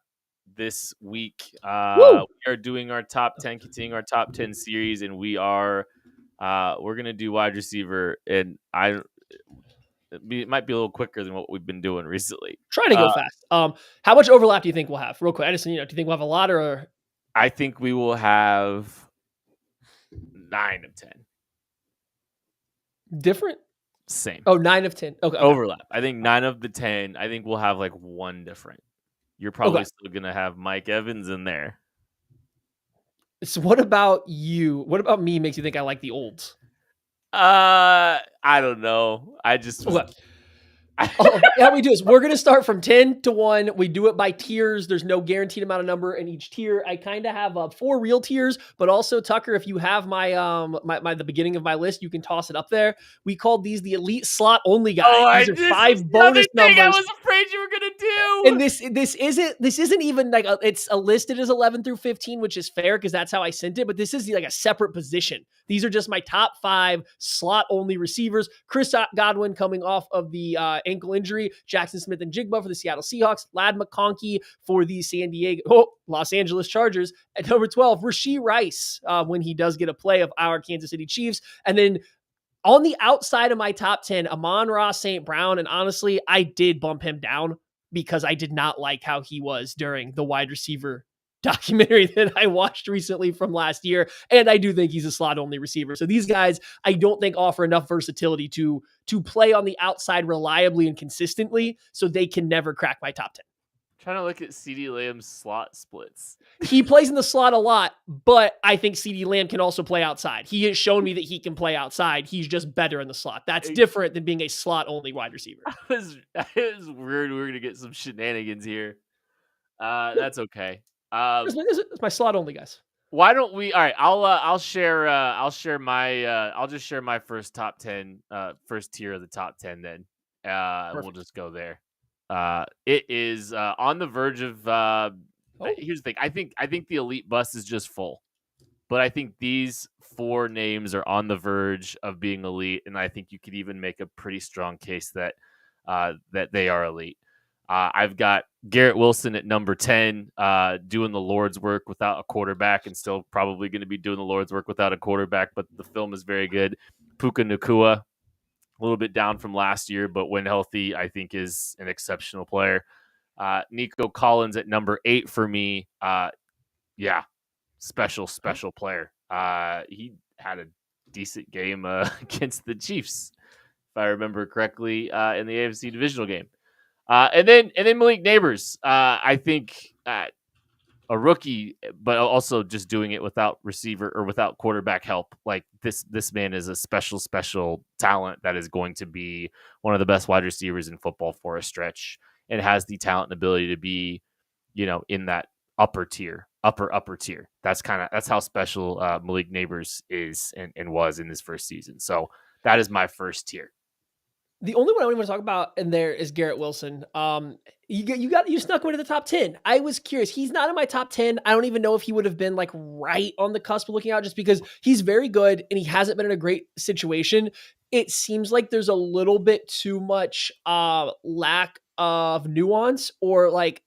this week. We are doing our top 10, continuing our top 10 series, and we are We're gonna do wide receiver, and it might be a little quicker than what we've been doing recently. Trying to go fast. How much overlap do you think we'll have? Real quick, I just do you think we'll have a lot or? I think we will have 9 of 10. Different? Same. Oh, 9 of 10. Okay. Overlap. I think 9 of the 10. I think we'll have like one different. You're probably still gonna have Mike Evans in there. So what about you? What about me makes you think I like the olds? I don't know. I just Okay. How we do is we're going to start from 10 to 1. We do it by tiers. There's no guaranteed amount of number in each tier. I kind of have 4 real tiers, but also Tucker, if you have my the beginning of my list, you can toss it up there. We called these the elite slot only guys. These are 5 bonus numbers. I was afraid you were going to do. And this isn't even like it's listed as 11 through 15, which is fair because that's how I sent it. But this is like a separate position. These are just my top 5 slot only receivers. Chris Godwin coming off of the ankle injury, Jackson Smith and Jigba for the Seattle Seahawks, Lad McConkey for the Los Angeles Chargers. At number 12, Rashee Rice when he does get a play of our Kansas City Chiefs. And then on the outside of my top 10, Amon-Ra St. Brown. And honestly, I did bump him down because I did not like how he was during the wide receiver documentary that I watched recently from last year. And I do think he's a slot only receiver. So these guys, I don't think offer enough versatility to play on the outside reliably and consistently. So they can never crack my top 10. Trying to look at CeeDee Lamb's slot splits. He plays in the slot a lot, but I think CeeDee Lamb can also play outside. He has shown me that he can play outside. He's just better in the slot. That's different than being a slot only wide receiver. It was weird. We're going to get some shenanigans here. That's okay. It's my slot only guys. Why don't we? All right, I'll share my first top 10, first tier of the top 10. Then we'll just go there. It is on the verge of. Here's the thing. I think the elite bus is just full, but I think these 4 names are on the verge of being elite, and I think you could even make a pretty strong case that they are elite. I've got Garrett Wilson at number 10, doing the Lord's work without a quarterback, and still probably going to be doing the Lord's work without a quarterback, but the film is very good. Puka Nacua, a little bit down from last year, but when healthy, I think is an exceptional player. Nico Collins at number 8 for me. Special player. He had a decent game against the Chiefs, if I remember correctly, in the AFC divisional game. And then Malik Neighbors, I think a rookie, but also just doing it without receiver or without quarterback help. Like this man is a special talent that is going to be one of the best wide receivers in football for a stretch, and has the talent and ability to be, in that upper tier. That's how special Malik Neighbors is and was in his first season. So that is my first tier. The only one I want to talk about in there is Garrett Wilson. You snuck him into the top 10. I was curious. He's not in my top 10. I don't even know if he would have been like right on the cusp of looking out, just because he's very good and he hasn't been in a great situation. It seems like there's a little bit too much lack of nuance or like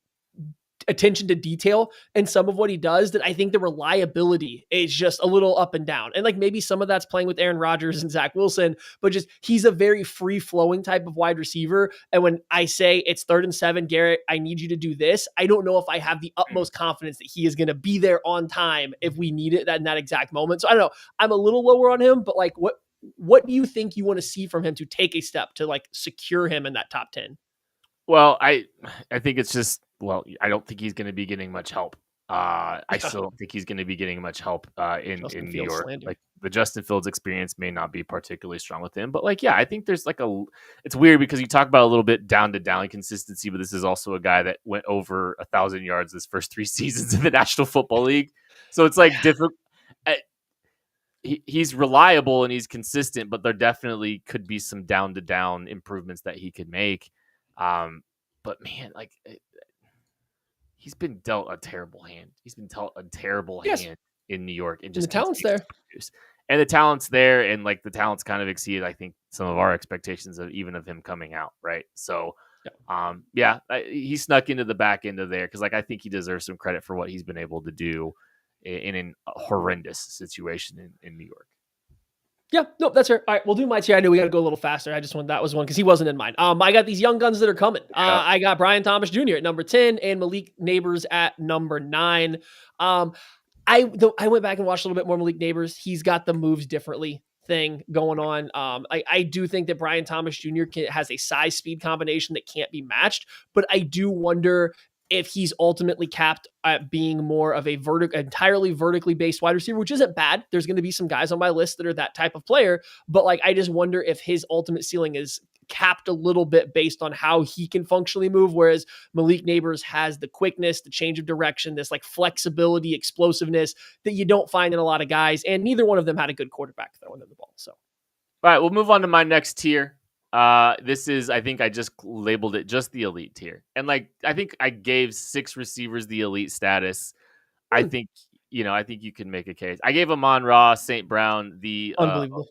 attention to detail in some of what he does, that I think the reliability is just a little up and down. And like maybe some of that's playing with Aaron Rodgers and Zach Wilson, but just he's a very free flowing type of wide receiver. And when I say it's 3rd and 7, Garrett, I need you to do this, I don't know if I have the utmost confidence that he is going to be there on time if we need it in that exact moment. So I don't know. I'm a little lower on him, but like what do you think you want to see from him to take a step to like secure him in that top 10? Well, I think it's just, I don't think he's going to be getting much help. I still don't think he's going to be getting much help in New York. Slander. Like the Justin Fields experience may not be particularly strong with him, but I think there's it's weird because you talk about a little bit down to down consistency, but this is also a guy that went over 1,000 yards his first 3 seasons in the National Football League. So it's like different. He's reliable and he's consistent, but there definitely could be some down to down improvements that he could make. But man, he's been dealt a terrible hand. He's been dealt a terrible hand in New York, and just the talent's there. And the talent's there, and like the talent's kind of exceeded, I think, some of our expectations of him coming out, right? So, he snuck into the back end of there because, I think he deserves some credit for what he's been able to do in a horrendous situation in New York. Yeah, nope, that's fair. All right, we'll do my tier. I knew we got to go a little faster. That was one because he wasn't in mine. I got these young guns that are coming. I got Brian Thomas Jr. at number 10 and Malik Neighbors at number 9. I went back and watched a little bit more Malik Neighbors. He's got the moves differently thing going on. I do think that Brian Thomas Jr. has a size speed combination that can't be matched, but I do wonder if he's ultimately capped at being more of a entirely vertically based wide receiver, which isn't bad. There's going to be some guys on my list that are that type of player, but like, I just wonder if his ultimate ceiling is capped a little bit based on how he can functionally move. Whereas Malik Neighbors has the quickness, the change of direction, this like flexibility, explosiveness that you don't find in a lot of guys. And neither one of them had a good quarterback throwing them the ball. So, all right, we'll move on to my next tier. This is, I think I just labeled it just the elite tier. And like, I think I gave 6 receivers the elite status. I think you can make a case. I gave Amon-Ra St. Brown the unbelievable.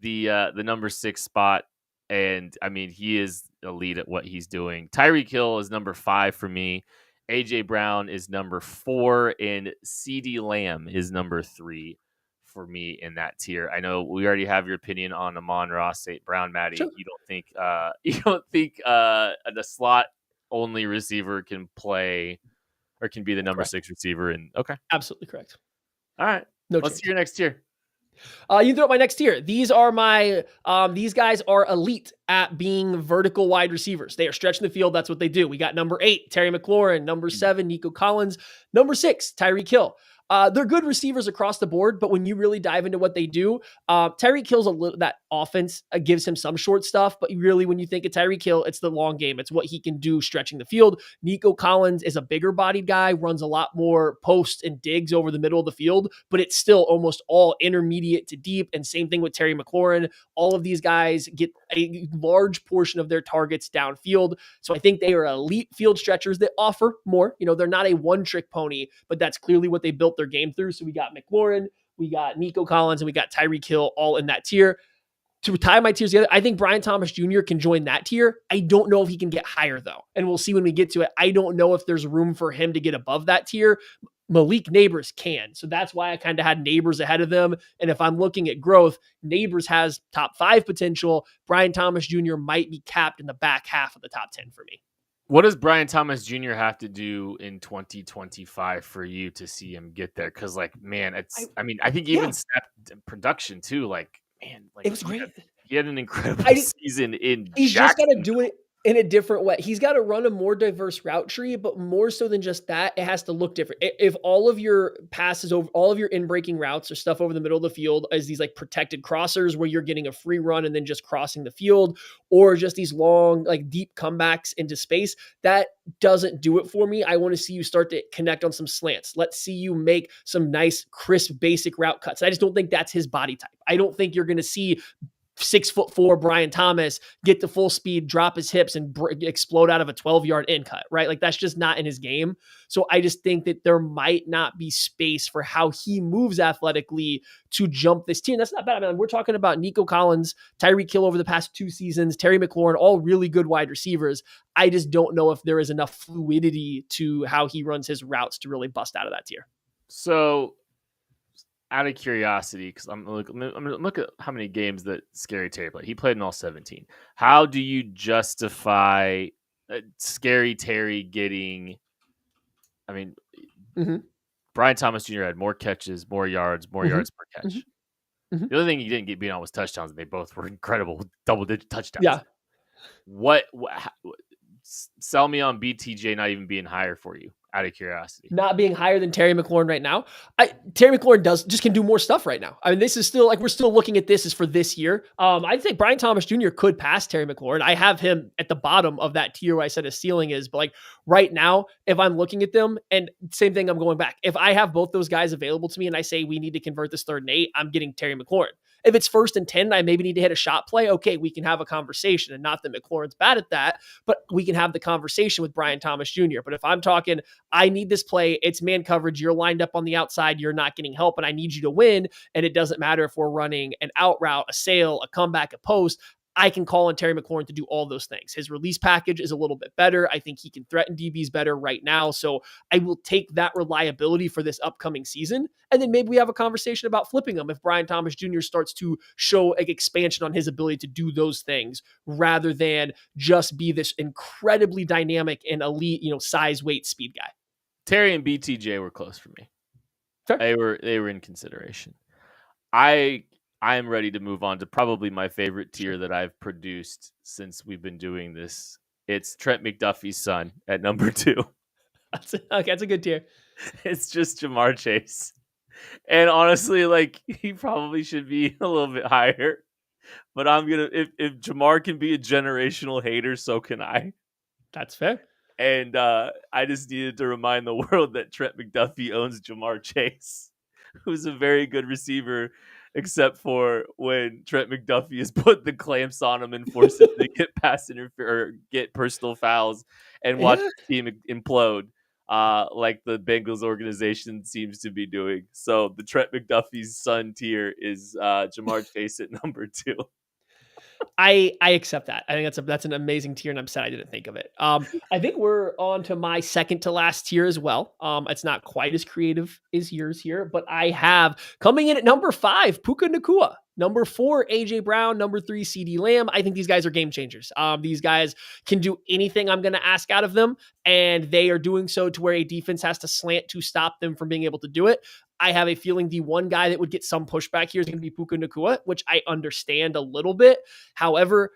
The number 6 spot. And I mean, he is elite at what he's doing. Tyreek Hill is number 5 for me. AJ Brown is number 4 and CeeDee Lamb is number 3 for me in that tier. I know we already have your opinion on Amon-Ra St. Brown, Maddie. Sure. You don't think the slot only receiver can play or can be the number 6 receiver. And okay, absolutely correct. All right, let's see your next tier. You throw up my next tier. These are my these guys are elite at being vertical wide receivers. They are stretching the field. That's what they do. We got number 8, Terry McLaurin, number 7, Nico Collins, number 6, Tyreek Hill. They're good receivers across the board, but when you really dive into what they do, Tyreek Hill's a little, that offense gives him some short stuff, but really when you think of Tyreek Hill, it's the long game. It's what he can do stretching the field. Nico Collins is a bigger bodied guy, runs a lot more posts and digs over the middle of the field, but it's still almost all intermediate to deep. And same thing with Terry McLaurin. All of these guys get a large portion of their targets downfield. So I think they are elite field stretchers that offer more. They're not a one-trick pony, but that's clearly what they built their game through. So we got McLaurin, we got Nico Collins, and we got Tyreek Hill all in that tier. To tie my tiers together, I think Brian Thomas Jr. can join that tier. I don't know if he can get higher though. And we'll see when we get to it. I don't know if there's room for him to get above that tier. Malik Neighbors can. So that's why I kind of had Neighbors ahead of them. And if I'm looking at growth, Neighbors has top 5 potential. Brian Thomas Jr. might be capped in the back half of the top 10 for me. What does Brian Thomas Jr. have to do in 2025 for you to see him get there? Because, like, man, I think even snapped production too. Like, man, like it was great. He had an incredible season in. He's just got to do it in a different way. He's got to run a more diverse route tree, but more so than just that, it has to look different. If all of your passes over, all of your in-breaking routes or stuff over the middle of the field is these like protected crossers where you're getting a free run and then just crossing the field, or just these long, like deep comebacks into space, that doesn't do it for me. I want to see you start to connect on some slants. Let's see you make some nice, crisp, basic route cuts. I just don't think that's his body type. I don't think you're going to see 6'4" Brian Thomas get to full speed, drop his hips, and explode out of a 12-yard in cut, right? Like that's just not in his game. So I just think that there might not be space for how he moves athletically to jump this tier. And that's not bad. I mean, we're talking about Nico Collins, Tyreek Hill over the past 2 seasons, Terry McLaurin, all really good wide receivers. I just don't know if there is enough fluidity to how he runs his routes to really bust out of that tier. So, out of curiosity, because I'm going to look at how many games that Scary Terry played. He played in all 17. How do you justify Scary Terry getting? I mean, Brian Thomas Jr. had more catches, more yards per catch. The other thing he didn't get beat on was touchdowns. They both were incredible double-digit touchdowns. Yeah. What sell me on BTJ not even being higher for you? Out of curiosity, not being higher than Terry McLaurin right now. Terry McLaurin can do more stuff right now. I mean, this is still like, we're still looking at this as for this year. I think Brian Thomas Jr. could pass Terry McLaurin. I have him at the bottom of that tier where I said his ceiling is, but like right now, if I'm looking at them, and same thing, I'm going back. If I have both those guys available to me and I say we need to convert this 3rd and 8, I'm getting Terry McLaurin. If it's 1st and 10, I maybe need to hit a shot play. Okay, we can have a conversation, and not that McLaurin's bad at that, but we can have the conversation with Brian Thomas Jr. But if I'm talking, I need this play, it's man coverage, you're lined up on the outside, you're not getting help, and I need you to win, and it doesn't matter if we're running an out route, a sail, a comeback, a post, I can call on Terry McLaurin to do all those things. His release package is a little bit better. I think he can threaten DBs better right now. So I will take that reliability for this upcoming season. And then maybe we have a conversation about flipping him if Brian Thomas Jr. starts to show an expansion on his ability to do those things rather than just be this incredibly dynamic and elite, size, weight, speed guy. Terry and BTJ were close for me. Fair. They were in consideration. I am ready to move on to probably my favorite tier that I've produced since we've been doing this. It's Trent McDuffie's son at number 2. That's a good tier. It's just Jamar Chase. And honestly, like, he probably should be a little bit higher. But I'm going to, if Jamar can be a generational hater, so can I. That's fair. And I just needed to remind the world that Trent McDuffie owns Jamar Chase, who's a very good receiver, except for when Trent McDuffie has put the clamps on him and forced him to get pass interference or get personal fouls and watch the team implode, like the Bengals organization seems to be doing. So the Trent McDuffie's son tier is Jamar Chase at number 2. I accept that. I think that's an amazing tier, and I'm sad I didn't think of it. I think we're on to my second to last tier as well. It's not quite as creative as yours here, but I have coming in at number 5, Puka Nacua. Number 4, AJ Brown. Number 3, CeeDee Lamb. I think these guys are game changers. These guys can do anything I'm going to ask out of them, and they are doing so to where a defense has to slant to stop them from being able to do it. I have a feeling the one guy that would get some pushback here is going to be Puka Nacua, which I understand a little bit. However,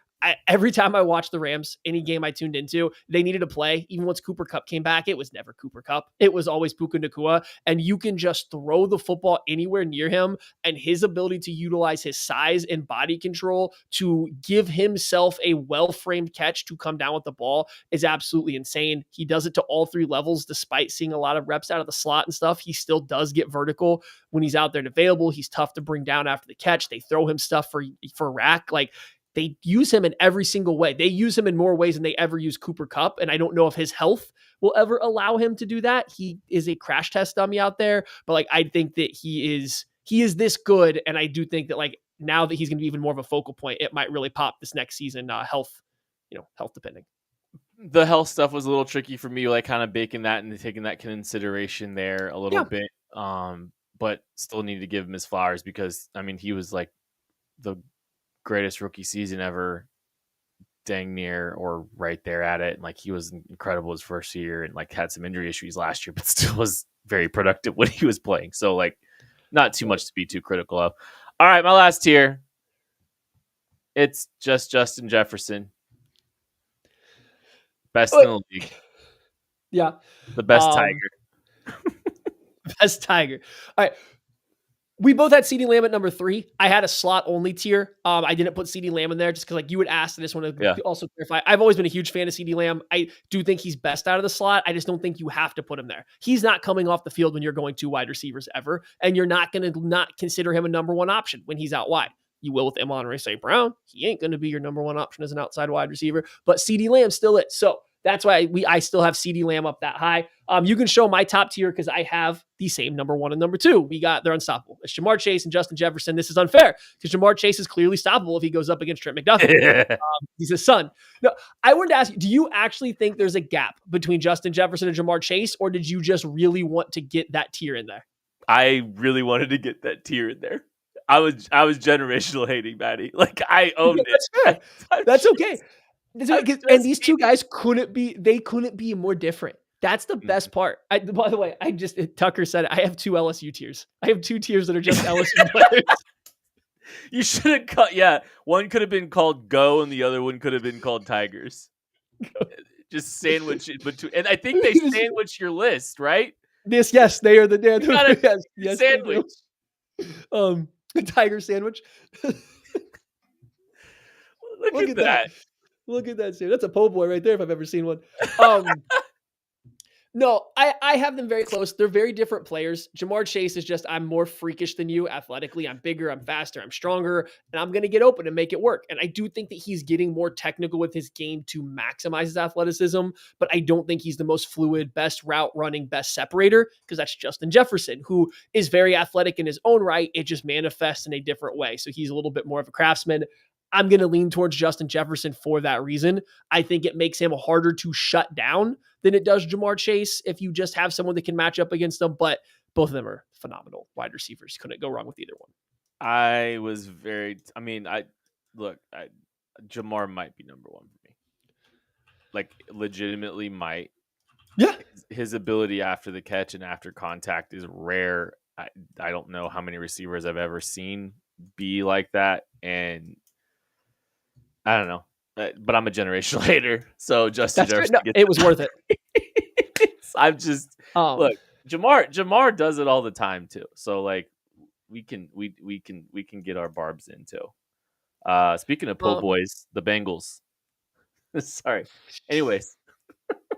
every time I watch the Rams, any game I tuned into, they needed a play. Even once Cooper Kupp came back, it was never Cooper Kupp. It was always Puka Nacua. And you can just throw the football anywhere near him. And his ability to utilize his size and body control to give himself a well-framed catch to come down with the ball is absolutely insane. He does it to all 3 levels, despite seeing a lot of reps out of the slot and stuff. He still does get vertical when he's out there and available. He's tough to bring down after the catch. They throw him stuff for rack. Like, they use him in every single way. They use him in more ways than they ever use Cooper Kupp. And I don't know if his health will ever allow him to do that. He is a crash test dummy out there, but like, I think that he is this good. And I do think that like now that he's going to be even more of a focal point, it might really pop this next season, health depending. The health stuff was a little tricky for me, like kind of baking that and taking that consideration there a little bit. But still need to give him his flowers because I mean, he was like the greatest rookie season ever, dang near or right there at it. And like he was incredible his first year and like had some injury issues last year, but still was very productive when he was playing. So like not too much to be too critical of. All right, my last tier. It's just Justin Jefferson. Best in the league. Yeah. The best Tiger. Best Tiger. All right. We both had CeeDee Lamb at number 3. I had a slot only tier. I didn't put CeeDee Lamb in there just because like you would ask. I just want to also clarify. I've always been a huge fan of CeeDee Lamb. I do think he's best out of the slot. I just don't think you have to put him there. He's not coming off the field when you're going 2 wide receivers ever. And you're not going to not consider him a number 1 option when he's out wide. You will with Amon-Ra St. Brown. He ain't going to be your number 1 option as an outside wide receiver, but CeeDee Lamb still is. So that's why I still have CeeDee Lamb up that high. You can show my top tier because I have the same number 1 and number 2. They're unstoppable. It's Jamar Chase and Justin Jefferson. This is unfair because Jamar Chase is clearly stoppable if he goes up against Trent McDuffie. He's his son. No, I wanted to ask you, do you actually think there's a gap between Justin Jefferson and Jamar Chase, or did you just really want to get that tier in there? I really wanted to get that tier in there. I was generational hating, Maddie. Like I owned it. That's fair. That's okay. And these 2 guys couldn't be more different. That's the best part. By the way, Tucker said it, I have 2 LSU tiers. I have 2 tiers that are just LSU players. You should have cut. Yeah, one could have been called Go, and the other one could have been called Tigers. Just sandwich it between. And I think they sandwich your list, right? Yes, they are the yes, sandwich. The Tiger sandwich. Look at that. Look at that. That's a po' boy right there if I've ever seen one. No, I have them very close. They're very different players. Jamar Chase is just, I'm more freakish than you athletically. I'm bigger, I'm faster, I'm stronger, and I'm going to get open and make it work. And I do think that he's getting more technical with his game to maximize his athleticism, but I don't think he's the most fluid, best route running, best separator, because that's Justin Jefferson, who is very athletic in his own right. It just manifests in a different way. So he's a little bit more of a craftsman. I'm going to lean towards Justin Jefferson for that reason. I think it makes him harder to shut down than it does Jamar Chase if you just have someone that can match up against them. But both of them are phenomenal wide receivers. Couldn't go wrong with either one. Jamar might be number one for me. Like, legitimately might. Yeah. His ability after the catch and after contact is rare. I don't know how many receivers I've ever seen be like that. And I don't know. But I'm a generation later. So Justin Jefferson it was worth it. I'm just look, Jamar does it all the time too. So like we can get our barbs in too. Speaking of po' boys, the Bengals. Sorry. Anyways.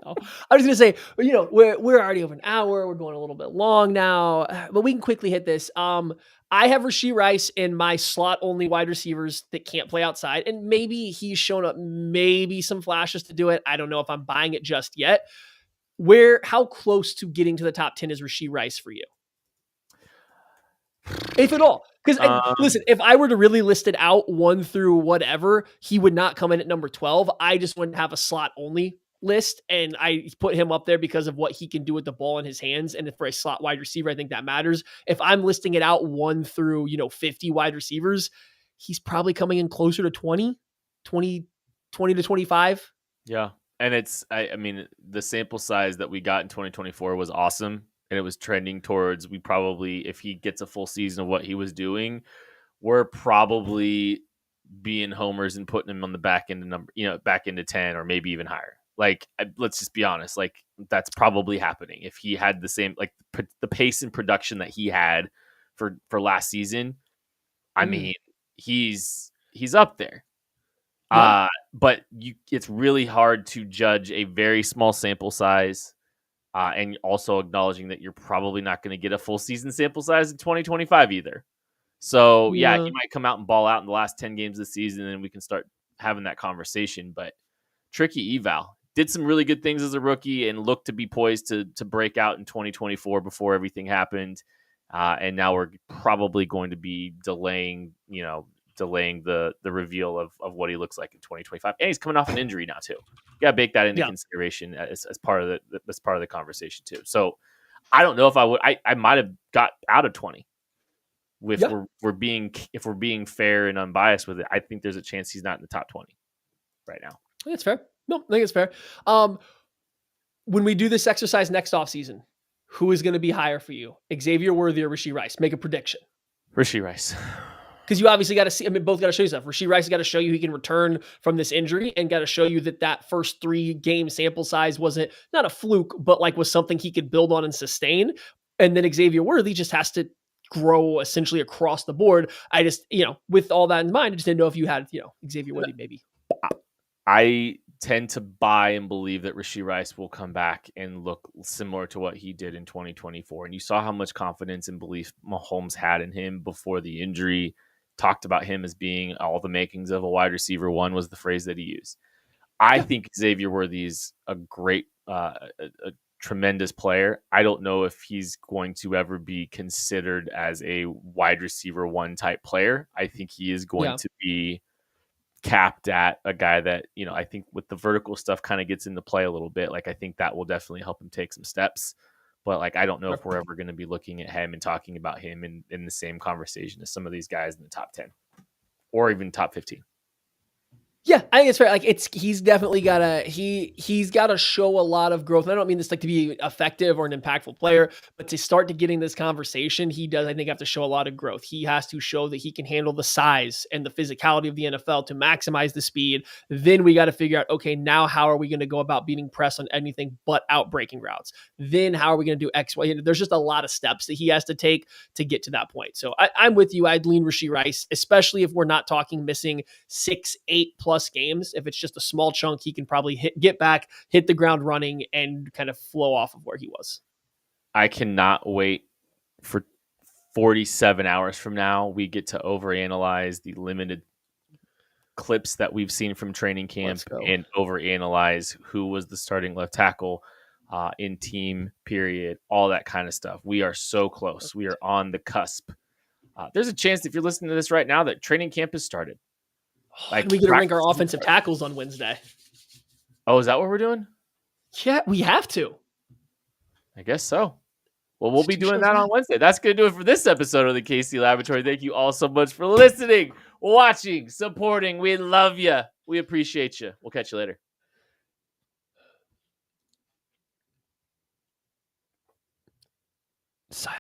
I was going to say, we're already over an hour. We're going a little bit long now, but we can quickly hit this. I have Rashee Rice in my slot only wide receivers that can't play outside. And maybe he's shown up, maybe some flashes to do it. I don't know if I'm buying it just yet. How close to getting to the top 10 is Rashee Rice for you? If at all. Because listen, if I were to really list it out 1 through whatever, he would not come in at number 12. I just wouldn't have a slot only list, and I put him up there because of what he can do with the ball in his hands. And for a slot wide receiver, I think that matters. If I'm listing it out 1 through 50 wide receivers, he's probably coming in closer to 20 to 25. Yeah. And I mean, the sample size that we got in 2024 was awesome. And it was trending towards, we probably, if he gets a full season of what he was doing, we're probably being homers and putting him on the back end of back into 10 or maybe even higher. Like, let's just be honest. Like, that's probably happening. If he had the same, like the pace and production that he had for last season, I mean, he's up there. Yeah. But it's really hard to judge a very small sample size. And also acknowledging that you're probably not going to get a full season sample size in 2025 either. So, yeah, he might come out and ball out in the last 10 games of the season, and we can start having that conversation. But tricky eval. Did some really good things as a rookie and looked to be poised to break out in 2024 before everything happened. And now we're probably going to be delaying the reveal of what he looks like in 2025. And he's coming off an injury now too. You got to bake that into consideration as part of the conversation too. So I don't know if I might have got out of 20. If we're being fair and unbiased with it, I think there's a chance he's not in the top 20 right now. I think it's fair. No, I think it's fair. When we do this exercise next offseason, who is going to be higher for you? Xavier Worthy or Rashee Rice? Make a prediction. Rashee Rice. Because you obviously got to see, both got to show you stuff. Rashee Rice has got to show you he can return from this injury and got to show you that first 3 game sample size wasn't not a fluke, but like was something he could build on and sustain. And then Xavier Worthy just has to grow essentially across the board. I just, with all that in mind, I just didn't know if you had, Xavier Worthy maybe. I tend to buy and believe that Rashee Rice will come back and look similar to what he did in 2024. And you saw how much confidence and belief Mahomes had in him before the injury. Talked about him as being all the makings of a wide receiver one was the phrase that he used. I think Xavier Worthy is a great, a tremendous player. I don't know if he's going to ever be considered as a wide receiver one type player. I think he is going to be capped at a guy that, I think with the vertical stuff kind of gets into play a little bit. Like, I think that will definitely help him take some steps. But like, I don't know if we're ever going to be looking at him and talking about him in the same conversation as some of these guys in the top 10 or even top 15. Yeah, I think it's fair. Like he's definitely he's gotta show a lot of growth. And I don't mean this like to be effective or an impactful player, but to start to getting this conversation, he does, I think, have to show a lot of growth. He has to show that he can handle the size and the physicality of the NFL to maximize the speed. Then we got to figure out, okay, now how are we going to go about beating press on anything but outbreaking routes? Then how are we going to do X, Y? There's just a lot of steps that he has to take to get to that point. So I'm with you. I'd lean Rashee Rice, especially if we're not talking missing 6-8+ games. If it's just a small chunk, he can probably get back, hit the ground running, and kind of flow off of where he was. I cannot wait for 47 hours from now. We get to overanalyze the limited clips that we've seen from training camp and overanalyze who was the starting left tackle in team period, all that kind of stuff. We are so close. We are on the cusp. There's a chance if you're listening to this right now that training camp has started. Like, And we got to rank our practice- offensive tackles on Wednesday. Oh, is that what we're doing? Yeah, we have to. I guess so. Well, we'll It's be 2 doing shows that on back. Wednesday. That's going to do it for this episode of the KC Laboratory. Thank you all so much for listening, watching, supporting. We love you. We appreciate you. We'll catch you later.